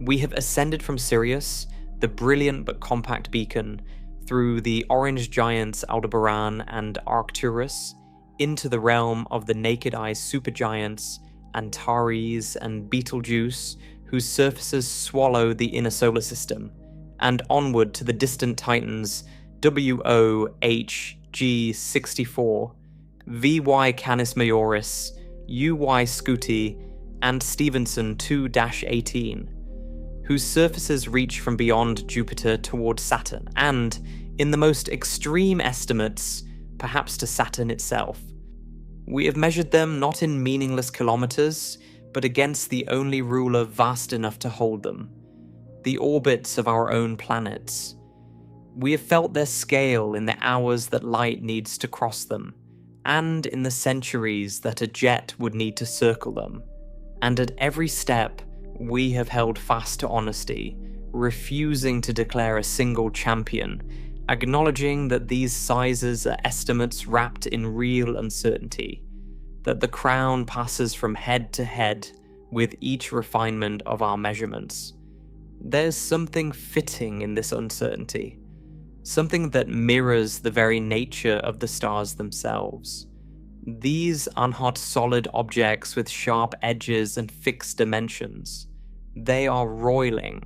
We have ascended from Sirius, the brilliant but compact beacon, through the orange giants Aldebaran and Arcturus, into the realm of the naked-eye supergiants, Antares and Betelgeuse, whose surfaces swallow the inner solar system, and onward to the distant titans WOHG64, VY Canis Majoris, UY Scuti, and Stephenson 2-18, whose surfaces reach from beyond Jupiter towards Saturn, and, in the most extreme estimates, perhaps to Saturn itself. We have measured them not in meaningless kilometers, but against the only ruler vast enough to hold them, the orbits of our own planets. We have felt their scale in the hours that light needs to cross them, and in the centuries that a jet would need to circle them. And at every step, we have held fast to honesty, refusing to declare a single champion, acknowledging that these sizes are estimates wrapped in real uncertainty, that the crown passes from head to head with each refinement of our measurements. There's something fitting in this uncertainty, something that mirrors the very nature of the stars themselves. These are not solid objects with sharp edges and fixed dimensions. They are roiling,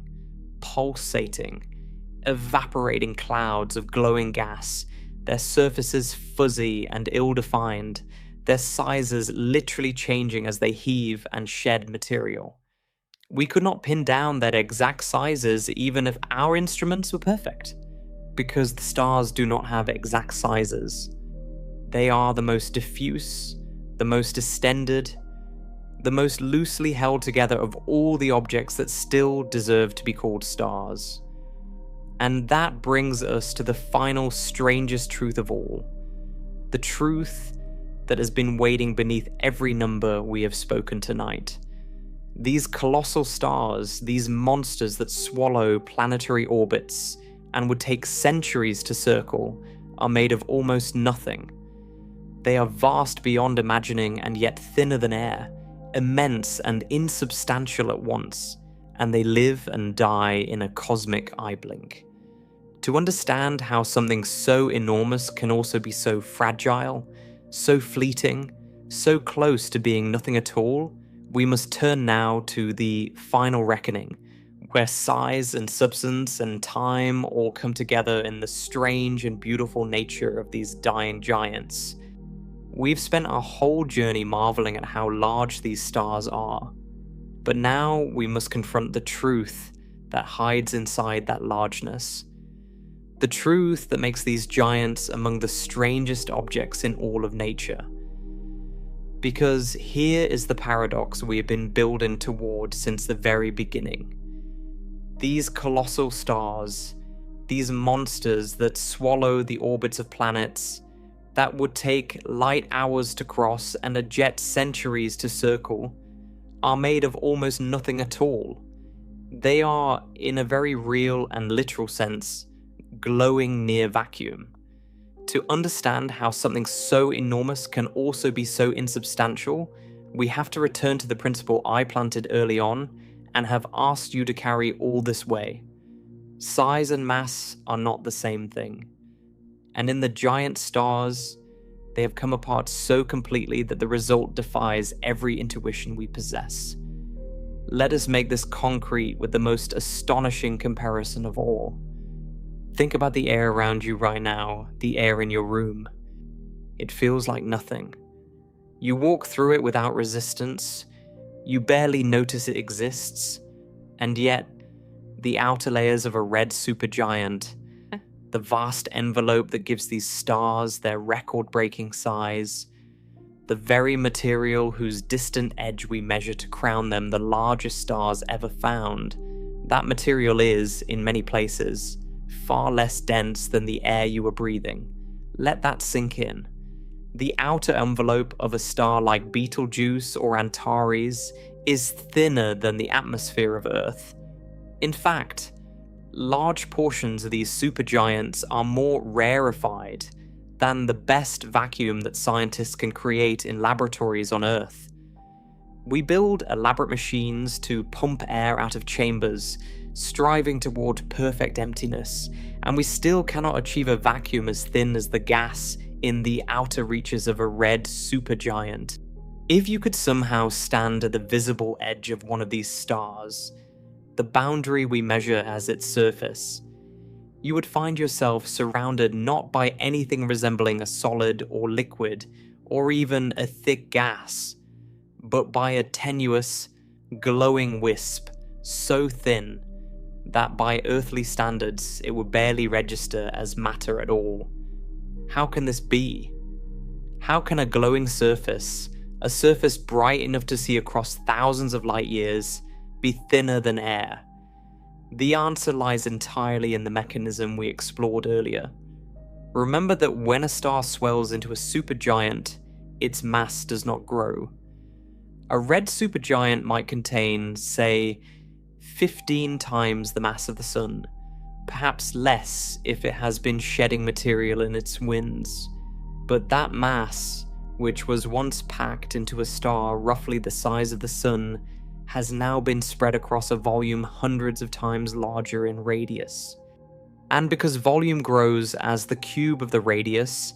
pulsating, evaporating clouds of glowing gas, their surfaces fuzzy and ill-defined, their sizes literally changing as they heave and shed material. We could not pin down their exact sizes even if our instruments were perfect, because the stars do not have exact sizes. They are the most diffuse, the most distended, the most loosely held together of all the objects that still deserve to be called stars. And that brings us to the final strangest truth of all, the truth that has been waiting beneath every number we have spoken tonight. These colossal stars, these monsters that swallow planetary orbits and would take centuries to circle, are made of almost nothing. They are vast beyond imagining and yet thinner than air, immense and insubstantial at once, and they live and die in a cosmic eye blink. To understand how something so enormous can also be so fragile, so fleeting, so close to being nothing at all, we must turn now to the final reckoning, where size and substance and time all come together in the strange and beautiful nature of these dying giants. We've spent our whole journey marveling at how large these stars are, but now we must confront the truth that hides inside that largeness. The truth that makes these giants among the strangest objects in all of nature. Because here is the paradox we have been building toward since the very beginning. These colossal stars, these monsters that swallow the orbits of planets, that would take light hours to cross and a jet centuries to circle, are made of almost nothing at all. They are, in a very real and literal sense, glowing near vacuum. To understand how something so enormous can also be so insubstantial, we have to return to the principle I planted early on and have asked you to carry all this way. Size and mass are not the same thing. And in the giant stars, they have come apart so completely that the result defies every intuition we possess. Let us make this concrete with the most astonishing comparison of all. Think about the air around you right now, the air in your room. It feels like nothing. You walk through it without resistance, you barely notice it exists, and yet, the outer layers of a red supergiant, the vast envelope that gives these stars their record-breaking size, the very material whose distant edge we measure to crown them the largest stars ever found, that material is, in many places, far less dense than the air you are breathing. Let that sink in. The outer envelope of a star like Betelgeuse or Antares is thinner than the atmosphere of Earth. In fact, large portions of these supergiants are more rarefied than the best vacuum that scientists can create in laboratories on Earth. We build elaborate machines to pump air out of chambers, striving toward perfect emptiness, and we still cannot achieve a vacuum as thin as the gas in the outer reaches of a red supergiant. If you could somehow stand at the visible edge of one of these stars, the boundary we measure as its surface, you would find yourself surrounded not by anything resembling a solid or liquid, or even a thick gas, but by a tenuous, glowing wisp so thin that by earthly standards it would barely register as matter at all. How can this be? How can a glowing surface, a surface bright enough to see across thousands of light years, be thinner than air? The answer lies entirely in the mechanism we explored earlier. Remember that when a star swells into a supergiant, its mass does not grow. A red supergiant might contain, say, 15 times the mass of the Sun, perhaps less if it has been shedding material in its winds. But that mass, which was once packed into a star roughly the size of the Sun, has now been spread across a volume hundreds of times larger in radius. And because volume grows as the cube of the radius,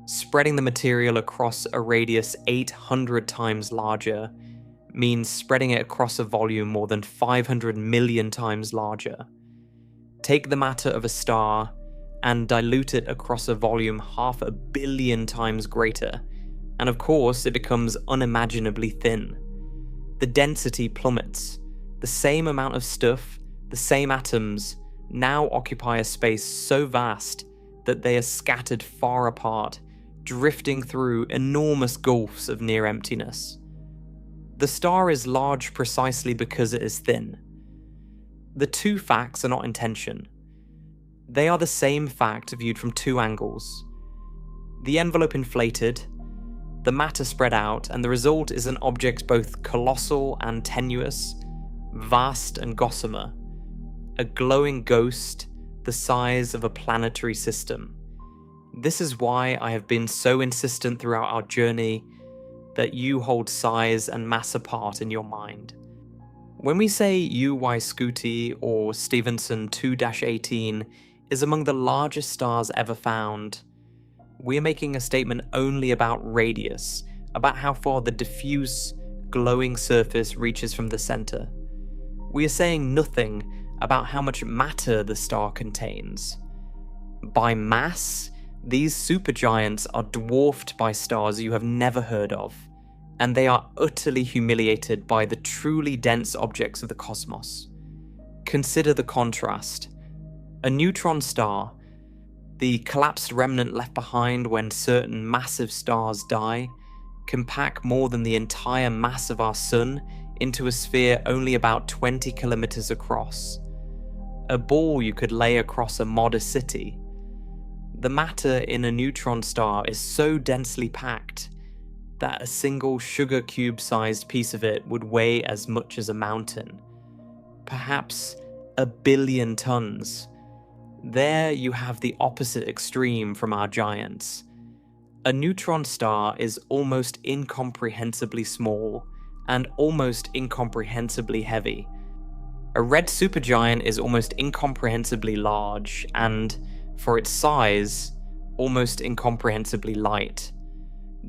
spreading the material across a radius 800 times larger means spreading it across a volume more than 500 million times larger. Take the matter of a star and dilute it across a volume 500 million times greater, and of course it becomes unimaginably thin. The density plummets. The same amount of stuff, the same atoms, now occupy a space so vast that they are scattered far apart, drifting through enormous gulfs of near emptiness. The star is large precisely because it is thin. The two facts are not in tension. They are the same fact viewed from two angles. The envelope inflated, the matter spread out, and the result is an object both colossal and tenuous, vast and gossamer, a glowing ghost the size of a planetary system. This is why I have been so insistent throughout our journey that you hold size and mass apart in your mind. When we say UY Scuti or Stephenson 2-18 is among the largest stars ever found, we are making a statement only about radius, about how far the diffuse, glowing surface reaches from the center. We are saying nothing about how much matter the star contains. By mass, these supergiants are dwarfed by stars you have never heard of, and they are utterly humiliated by the truly dense objects of the cosmos. Consider the contrast. A neutron star, the collapsed remnant left behind when certain massive stars die, can pack more than the entire mass of our Sun into a sphere only about 20 kilometers across. A ball you could lay across a modest city. The matter in a neutron star is so densely packed that a single sugar cube-sized piece of it would weigh as much as a mountain. Perhaps 1 billion tons. There you have the opposite extreme from our giants. A neutron star is almost incomprehensibly small and almost incomprehensibly heavy. A red supergiant is almost incomprehensibly large and, for its size, almost incomprehensibly light.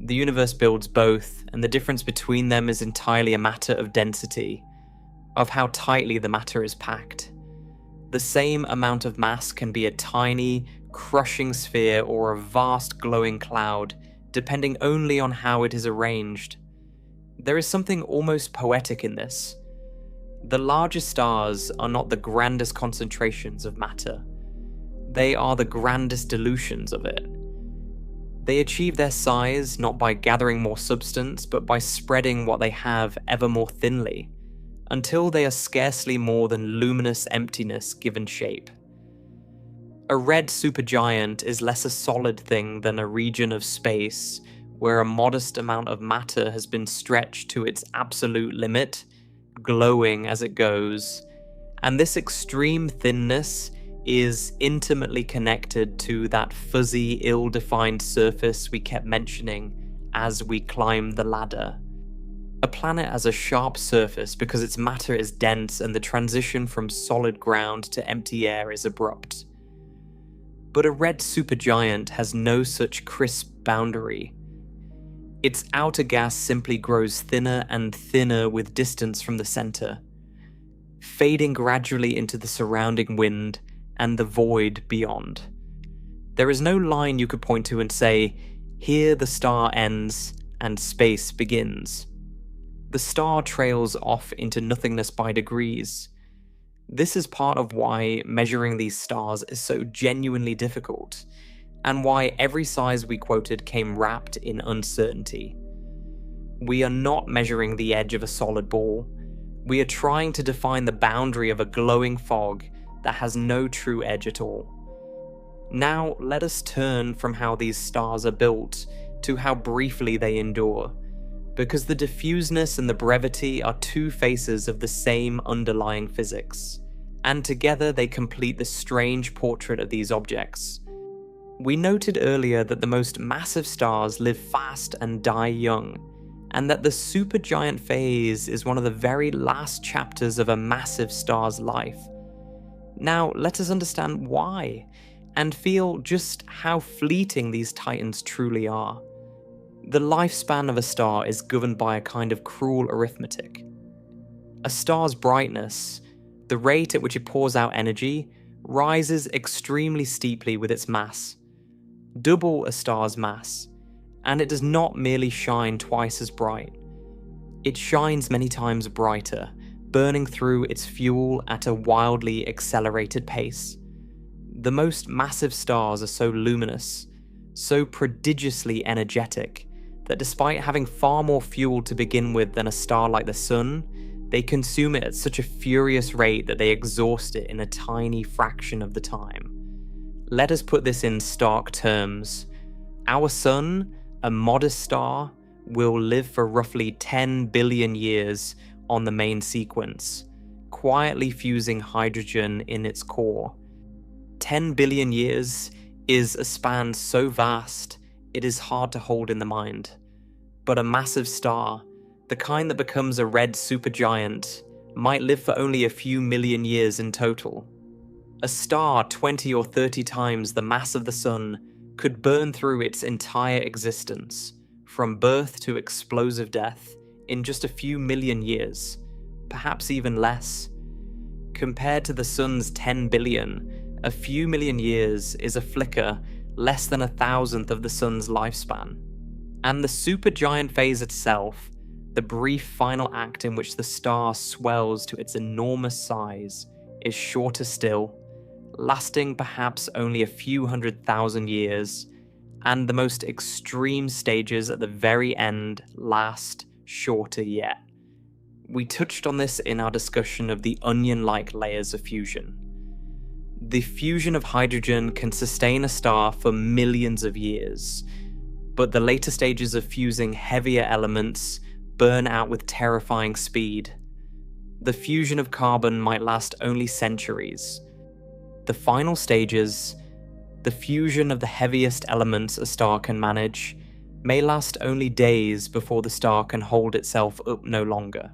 The universe builds both, and the difference between them is entirely a matter of density, of how tightly the matter is packed. The same amount of mass can be a tiny, crushing sphere or a vast glowing cloud, depending only on how it is arranged. There is something almost poetic in this. The largest stars are not the grandest concentrations of matter. They are the grandest dilutions of it. They achieve their size not by gathering more substance, but by spreading what they have ever more thinly, until they are scarcely more than luminous emptiness given shape. A red supergiant is less a solid thing than a region of space where a modest amount of matter has been stretched to its absolute limit, glowing as it goes. And this extreme thinness is intimately connected to that fuzzy, ill-defined surface we kept mentioning as we climbed the ladder. A planet has a sharp surface because its matter is dense and the transition from solid ground to empty air is abrupt. But a red supergiant has no such crisp boundary. Its outer gas simply grows thinner and thinner with distance from the center, fading gradually into the surrounding wind and the void beyond. There is no line you could point to and say, here the star ends and space begins. The star trails off into nothingness by degrees. This is part of why measuring these stars is so genuinely difficult, and why every size we quoted came wrapped in uncertainty. We are not measuring the edge of a solid ball. We are trying to define the boundary of a glowing fog that has no true edge at all. Now, let us turn from how these stars are built to how briefly they endure, because the diffuseness and the brevity are two faces of the same underlying physics, and together they complete the strange portrait of these objects. We noted earlier that the most massive stars live fast and die young, and that the supergiant phase is one of the very last chapters of a massive star's life. Now, let us understand why, and feel just how fleeting these titans truly are. The lifespan of a star is governed by a kind of cruel arithmetic. A star's brightness, the rate at which it pours out energy, rises extremely steeply with its mass. Double a star's mass, and it does not merely shine twice as bright. It shines many times brighter, burning through its fuel at a wildly accelerated pace. The most massive stars are so luminous, so prodigiously energetic, that despite having far more fuel to begin with than a star like the Sun, they consume it at such a furious rate that they exhaust it in a tiny fraction of the time. Let us put this in stark terms. Our Sun, a modest star, will live for roughly 10 billion years on the main sequence, quietly fusing hydrogen in its core. 10 billion years is a span so vast, it is hard to hold in the mind. But a massive star, the kind that becomes a red supergiant, might live for only a few million years in total. A star 20 or 30 times the mass of the Sun could burn through its entire existence, from birth to explosive death, in just a few million years, perhaps even less. Compared to the Sun's 10 billion, a few million years is a flicker less than 1,000th of the Sun's lifespan. And the supergiant phase itself, the brief final act in which the star swells to its enormous size, is shorter still, lasting perhaps only a few 100,000 years, and the most extreme stages at the very end last shorter yet. We touched on this in our discussion of the onion-like layers of fusion. The fusion of hydrogen can sustain a star for millions of years, but the later stages of fusing heavier elements burn out with terrifying speed. The fusion of carbon might last only centuries. The final stages, the fusion of the heaviest elements a star can manage, may last only days before the star can hold itself up no longer.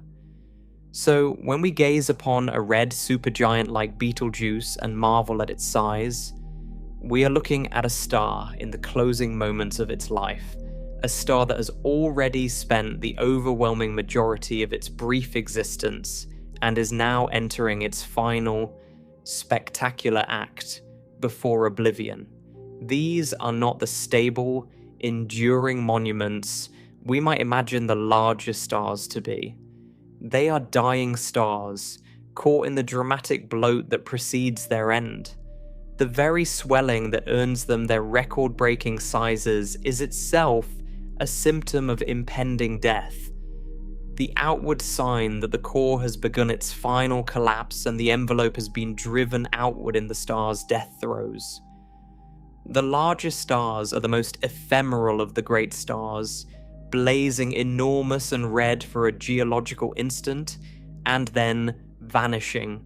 So, when we gaze upon a red supergiant like Betelgeuse and marvel at its size, we are looking at a star in the closing moments of its life, a star that has already spent the overwhelming majority of its brief existence and is now entering its final, spectacular act before oblivion. These are not the stable, enduring monuments we might imagine the larger stars to be. They are dying stars, caught in the dramatic bloat that precedes their end. The very swelling that earns them their record-breaking sizes is itself a symptom of impending death. The outward sign that the core has begun its final collapse and the envelope has been driven outward in the star's death throes. The largest stars are the most ephemeral of the great stars, blazing enormous and red for a geological instant, and then vanishing.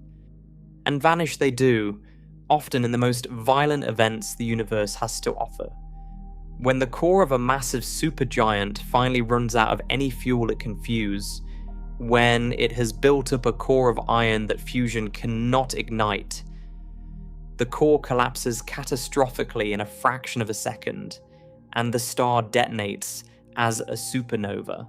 And vanish they do, often in the most violent events the universe has to offer. When the core of a massive supergiant finally runs out of any fuel it can fuse, when it has built up a core of iron that fusion cannot ignite, the core collapses catastrophically in a fraction of a second, and the star detonates as a supernova.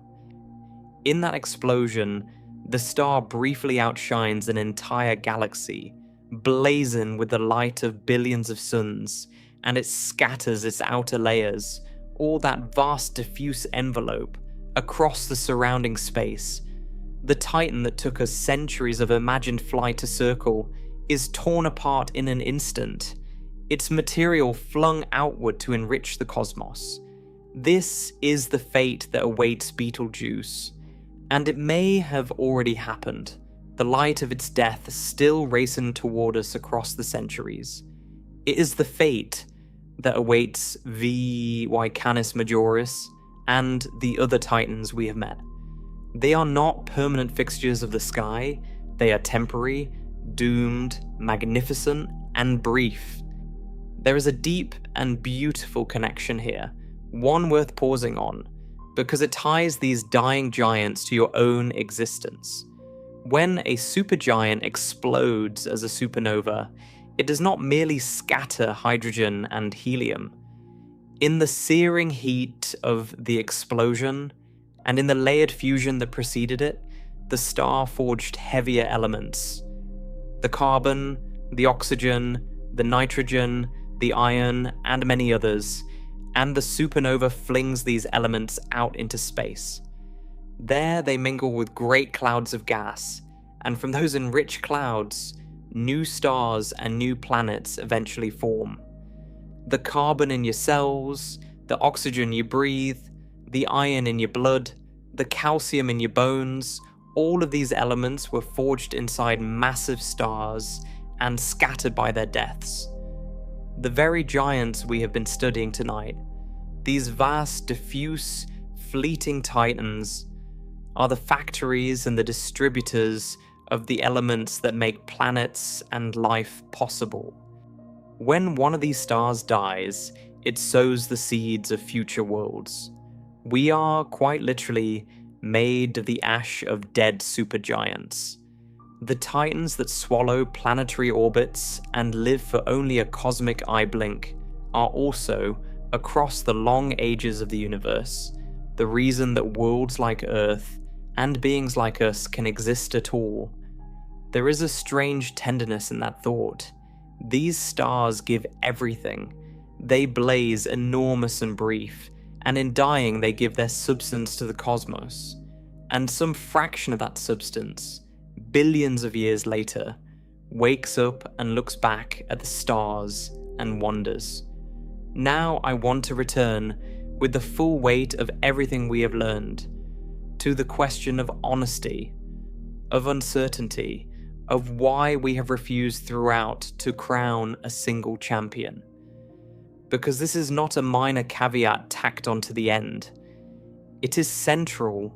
In that explosion, the star briefly outshines an entire galaxy, blazing with the light of billions of suns, and it scatters its outer layers, all that vast diffuse envelope, across the surrounding space. The Titan that took us centuries of imagined flight to circle is torn apart in an instant, its material flung outward to enrich the cosmos. This is the fate that awaits Betelgeuse, and it may have already happened, the light of its death still racing toward us across the centuries. It is the fate that awaits Canis Majoris and the other Titans we have met. They are not permanent fixtures of the sky, they are temporary, doomed, magnificent, and brief. There is a deep and beautiful connection here, one worth pausing on, because it ties these dying giants to your own existence. When a supergiant explodes as a supernova, it does not merely scatter hydrogen and helium. In the searing heat of the explosion, and in the layered fusion that preceded it, the star forged heavier elements. The carbon, the oxygen, the nitrogen, the iron, and many others, and the supernova flings these elements out into space. There they mingle with great clouds of gas, and from those enriched clouds, new stars and new planets eventually form. The carbon in your cells, the oxygen you breathe, the iron in your blood, the calcium in your bones, all of these elements were forged inside massive stars and scattered by their deaths. The very giants we have been studying tonight, these vast, diffuse, fleeting titans, are the factories and the distributors of the elements that make planets and life possible. When one of these stars dies, it sows the seeds of future worlds. We are, quite literally, made of the ash of dead supergiants. The titans that swallow planetary orbits and live for only a cosmic eye blink are also, across the long ages of the universe, the reason that worlds like Earth and beings like us can exist at all. There is a strange tenderness in that thought. These stars give everything. They blaze enormous and brief, and in dying they give their substance to the cosmos. And some fraction of that substance, billions of years later, wakes up and looks back at the stars and wonders. Now I want to return, with the full weight of everything we have learned, to the question of honesty, of uncertainty, of why we have refused throughout to crown a single champion. Because this is not a minor caveat tacked onto the end. It is central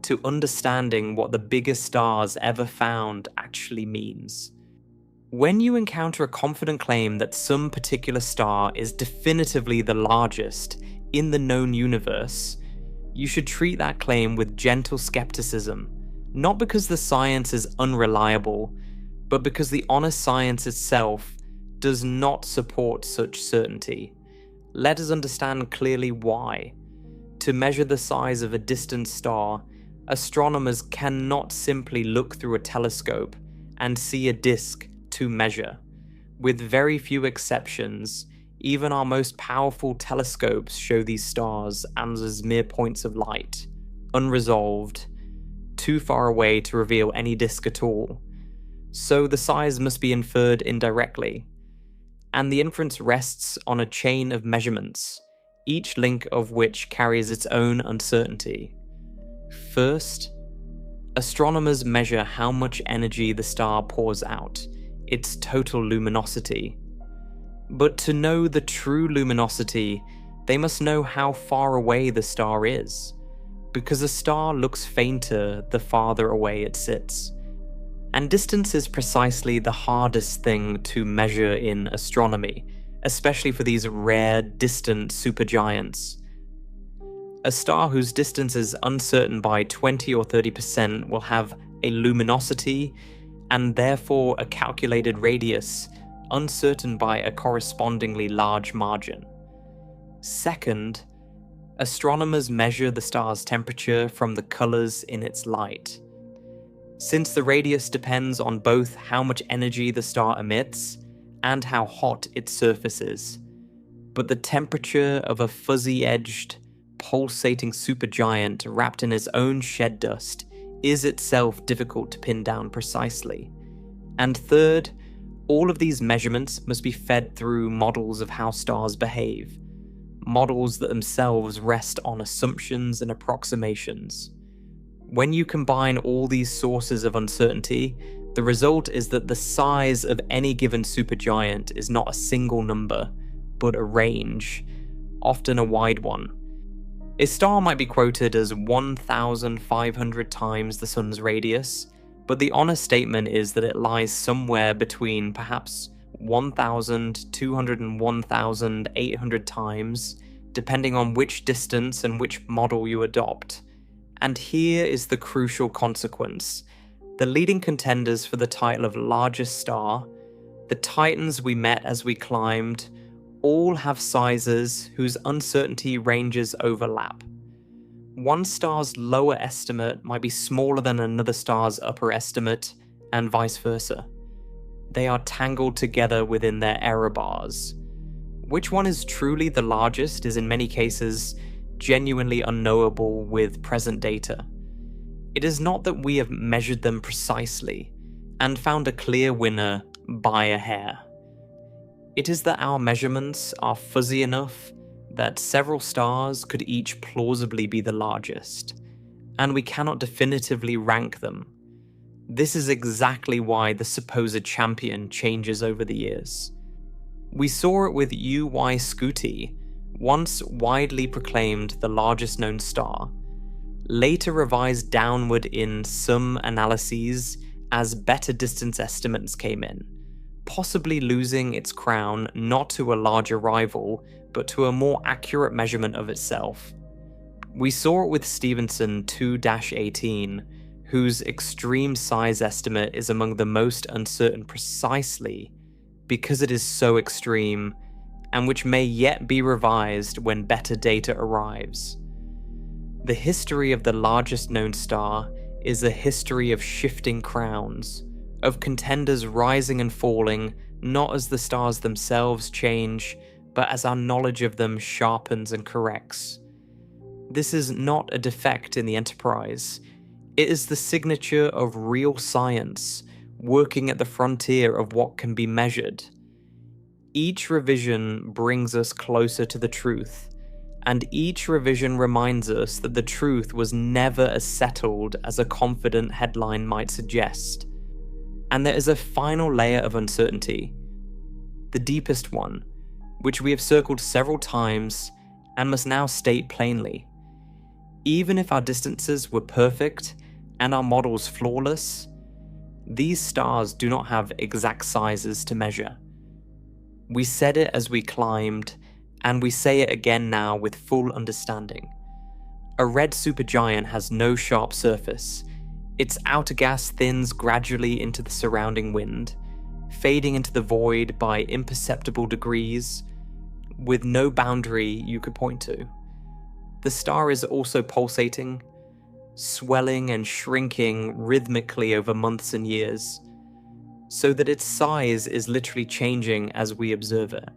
to understanding what the biggest stars ever found actually means. When you encounter a confident claim that some particular star is definitively the largest in the known universe, you should treat that claim with gentle skepticism, not because the science is unreliable, but because the honest science itself does not support such certainty. Let us understand clearly why. To measure the size of a distant star, astronomers cannot simply look through a telescope and see a disk to measure. With very few exceptions, even our most powerful telescopes show these stars as mere points of light, unresolved, too far away to reveal any disk at all. So the size must be inferred indirectly, and the inference rests on a chain of measurements, each link of which carries its own uncertainty. First, astronomers measure how much energy the star pours out, its total luminosity. But to know the true luminosity, they must know how far away the star is, because a star looks fainter the farther away it sits. And distance is precisely the hardest thing to measure in astronomy, especially for these rare, distant supergiants. A star whose distance is uncertain by 20 or 30% will have a luminosity, and therefore a calculated radius, uncertain by a correspondingly large margin. Second, astronomers measure the star's temperature from the colors in its light. Since the radius depends on both how much energy the star emits and how hot its surface is, but the temperature of a fuzzy-edged, pulsating supergiant wrapped in its own shed dust is itself difficult to pin down precisely. And third, all of these measurements must be fed through models of how stars behave, models that themselves rest on assumptions and approximations. When you combine all these sources of uncertainty, the result is that the size of any given supergiant is not a single number, but a range, often a wide one. A star might be quoted as 1,500 times the sun's radius, but the honest statement is that it lies somewhere between perhaps 1,200 and 1,800 times, depending on which distance and which model you adopt. And here is the crucial consequence. The leading contenders for the title of largest star, the titans we met as we climbed, all have sizes whose uncertainty ranges overlap. One star's lower estimate might be smaller than another star's upper estimate, and vice versa. They are tangled together within their error bars. Which one is truly the largest is in many cases genuinely unknowable with present data. It is not that we have measured them precisely and found a clear winner by a hair. It is that our measurements are fuzzy enough that several stars could each plausibly be the largest, and we cannot definitively rank them. This is exactly why the supposed champion changes over the years. We saw it with UY Scuti, once widely proclaimed the largest known star, later revised downward in some analyses as better distance estimates came in, possibly losing its crown not to a larger rival, but to a more accurate measurement of itself. We saw it with Stephenson 2-18, whose extreme size estimate is among the most uncertain precisely because it is so extreme, and which may yet be revised when better data arrives. The history of the largest known star is a history of shifting crowns, of contenders rising and falling, not as the stars themselves change, but as our knowledge of them sharpens and corrects. This is not a defect in the Enterprise. It is the signature of real science, working at the frontier of what can be measured. Each revision brings us closer to the truth, and each revision reminds us that the truth was never as settled as a confident headline might suggest. And there is a final layer of uncertainty, the deepest one, which we have circled several times and must now state plainly. Even if our distances were perfect and our models flawless, these stars do not have exact sizes to measure. We said it as we climbed, and we say it again now with full understanding. A red supergiant has no sharp surface. Its outer gas thins gradually into the surrounding wind, fading into the void by imperceptible degrees, with no boundary you could point to. The star is also pulsating, swelling and shrinking rhythmically over months and years, so that its size is literally changing as we observe it.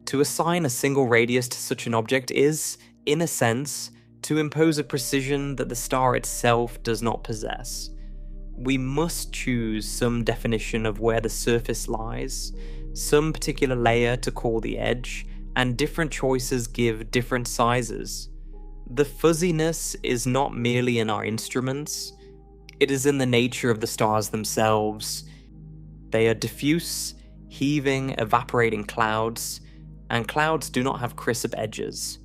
To assign a single radius to such an object is, in a sense, to impose a precision that the star itself does not possess. We must choose some definition of where the surface lies, some particular layer to call the edge, and different choices give different sizes. The fuzziness is not merely in our instruments, it is in the nature of the stars themselves. They are diffuse, heaving, evaporating clouds, and clouds do not have crisp edges.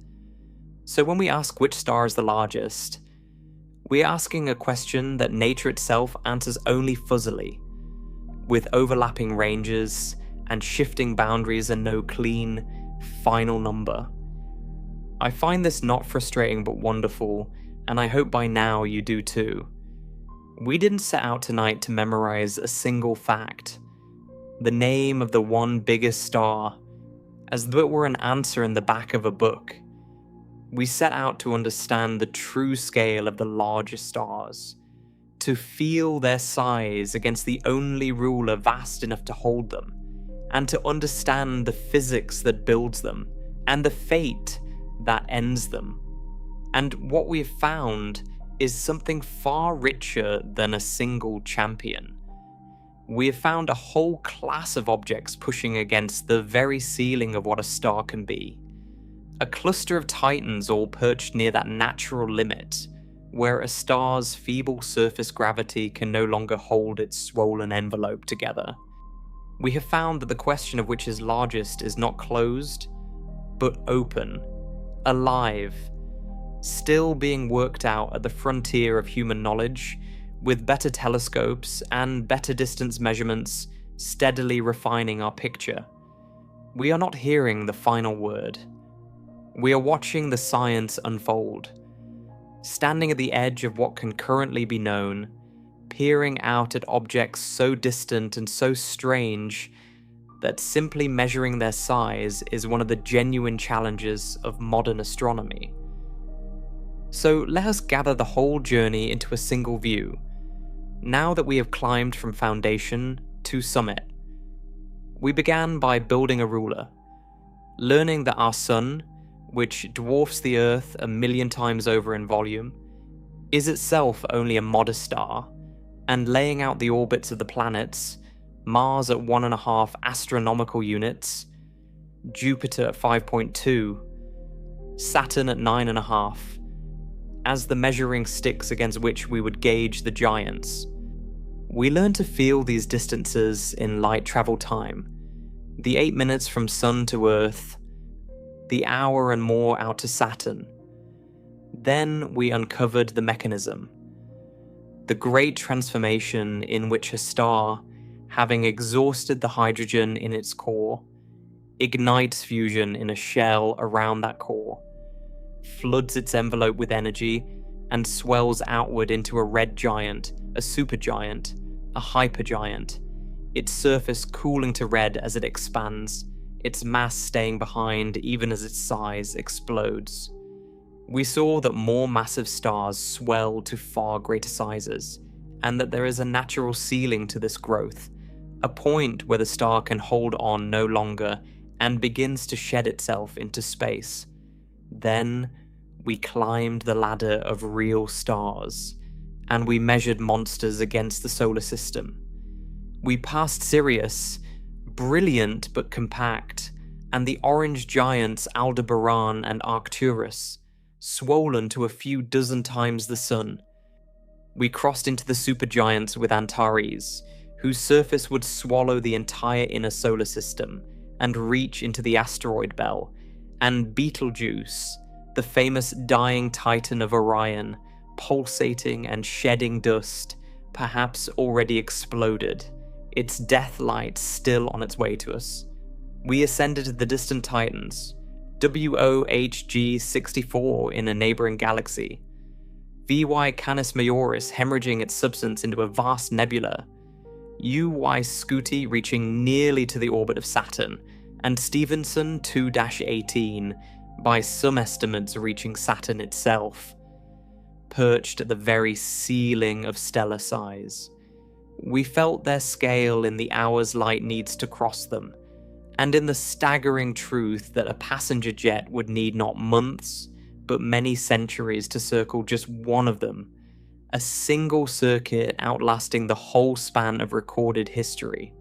So when we ask which star is the largest, we're asking a question that nature itself answers only fuzzily, with overlapping ranges and shifting boundaries and no clean, final number. I find this not frustrating but wonderful, and I hope by now you do too. We didn't set out tonight to memorize a single fact, the name of the one biggest star, as though it were an answer in the back of a book. We set out to understand the true scale of the largest stars, to feel their size against the only ruler vast enough to hold them, and to understand the physics that builds them, and the fate that ends them. And what we have found is something far richer than a single champion. We have found a whole class of objects pushing against the very ceiling of what a star can be. A cluster of titans all perched near that natural limit, where a star's feeble surface gravity can no longer hold its swollen envelope together. We have found that the question of which is largest is not closed, but open, alive, still being worked out at the frontier of human knowledge, with better telescopes and better distance measurements steadily refining our picture. We are not hearing the final word. We are watching the science unfold, standing at the edge of what can currently be known, peering out at objects so distant and so strange that simply measuring their size is one of the genuine challenges of modern astronomy. So let us gather the whole journey into a single view, now that we have climbed from foundation to summit. We began by building a ruler, learning that our Sun, which dwarfs the Earth 1,000,000 times over in volume, is itself only a modest star, and laying out the orbits of the planets, Mars at 1.5 astronomical units, Jupiter at 5.2, Saturn at 9.5, as the measuring sticks against which we would gauge the giants. We learn to feel these distances in light travel time, the 8 minutes from Sun to Earth, the hour and more out to Saturn. Then we uncovered the mechanism, the great transformation in which a star, having exhausted the hydrogen in its core, ignites fusion in a shell around that core, floods its envelope with energy, and swells outward into a red giant, a supergiant, a hypergiant, its surface cooling to red as it expands, its mass staying behind even as its size explodes. We saw that more massive stars swell to far greater sizes, and that there is a natural ceiling to this growth, a point where the star can hold on no longer and begins to shed itself into space. Then we climbed the ladder of real stars, and we measured monsters against the solar system. We passed Sirius, brilliant but compact, and the orange giants Aldebaran and Arcturus, swollen to a few dozen times the Sun. We crossed into the supergiants with Antares, whose surface would swallow the entire inner solar system and reach into the asteroid belt, and Betelgeuse, the famous dying titan of Orion, pulsating and shedding dust, perhaps already exploded, its death light still on its way to us. We ascended to the distant titans, WOHG 64 in a neighbouring galaxy, VY Canis Majoris hemorrhaging its substance into a vast nebula, UY Scuti reaching nearly to the orbit of Saturn, and Stephenson 2-18, by some estimates reaching Saturn itself, perched at the very ceiling of stellar size. We felt their scale in the hours light needs to cross them, and in the staggering truth that a passenger jet would need not months, but many centuries to circle just one of them, a single circuit outlasting the whole span of recorded history.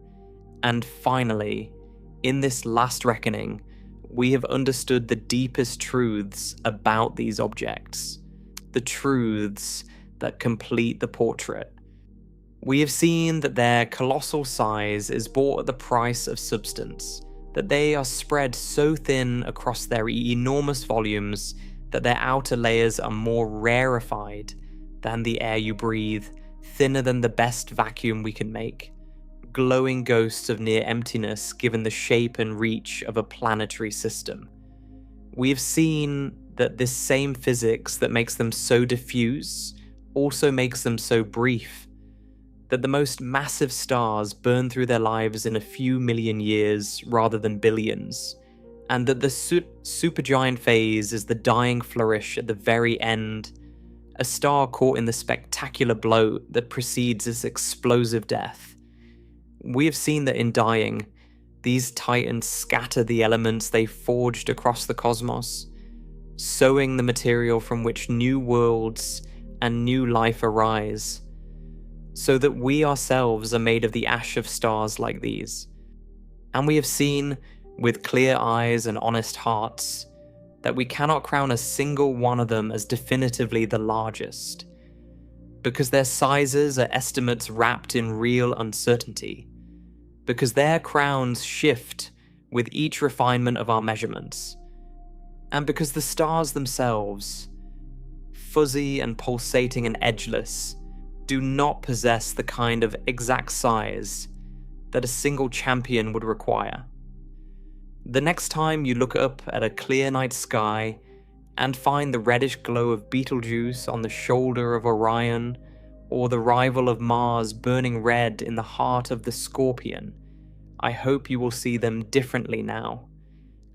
And finally, in this last reckoning, we have understood the deepest truths about these objects, the truths that complete the portrait. We have seen that their colossal size is bought at the price of substance, that they are spread so thin across their enormous volumes that their outer layers are more rarefied than the air you breathe, thinner than the best vacuum we can make, glowing ghosts of near emptiness given the shape and reach of a planetary system. We have seen that this same physics that makes them so diffuse also makes them so brief, that the most massive stars burn through their lives in a few million years rather than billions, and that the supergiant phase is the dying flourish at the very end, a star caught in the spectacular blow that precedes its explosive death. We have seen that in dying, these titans scatter the elements they forged across the cosmos, sowing the material from which new worlds and new life arise, so that we ourselves are made of the ash of stars like these. And we have seen, with clear eyes and honest hearts, that we cannot crown a single one of them as definitively the largest, because their sizes are estimates wrapped in real uncertainty, because their crowns shift with each refinement of our measurements, and because the stars themselves, fuzzy and pulsating and edgeless, do not possess the kind of exact size that a single champion would require. The next time you look up at a clear night sky and find the reddish glow of Betelgeuse on the shoulder of Orion, or the rival of Mars burning red in the heart of the Scorpion, I hope you will see them differently now.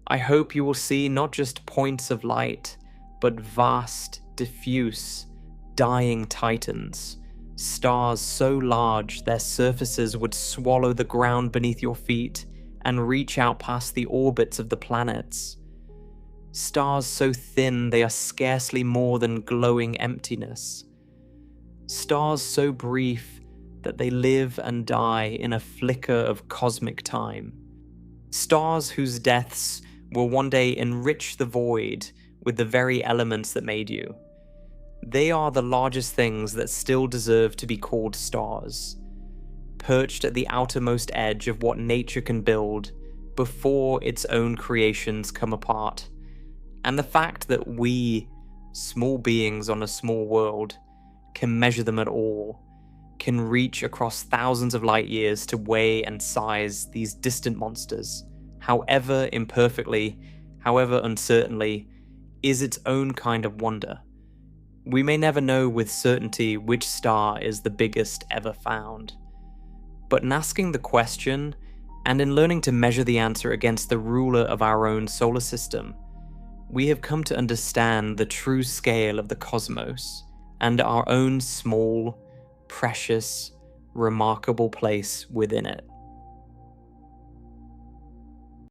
I hope you will see not just points of light, but vast, diffuse, dying titans, stars so large their surfaces would swallow the ground beneath your feet and reach out past the orbits of the planets. Stars so thin they are scarcely more than glowing emptiness. Stars so brief that they live and die in a flicker of cosmic time. Stars whose deaths will one day enrich the void with the very elements that made you. They are the largest things that still deserve to be called stars, perched at the outermost edge of what nature can build before its own creations come apart. And the fact that we, small beings on a small world, can measure them at all, can reach across thousands of light years to weigh and size these distant monsters, however imperfectly, however uncertainly, is its own kind of wonder. We may never know with certainty which star is the biggest ever found. But in asking the question, and in learning to measure the answer against the ruler of our own solar system, we have come to understand the true scale of the cosmos and our own small, precious, remarkable place within it.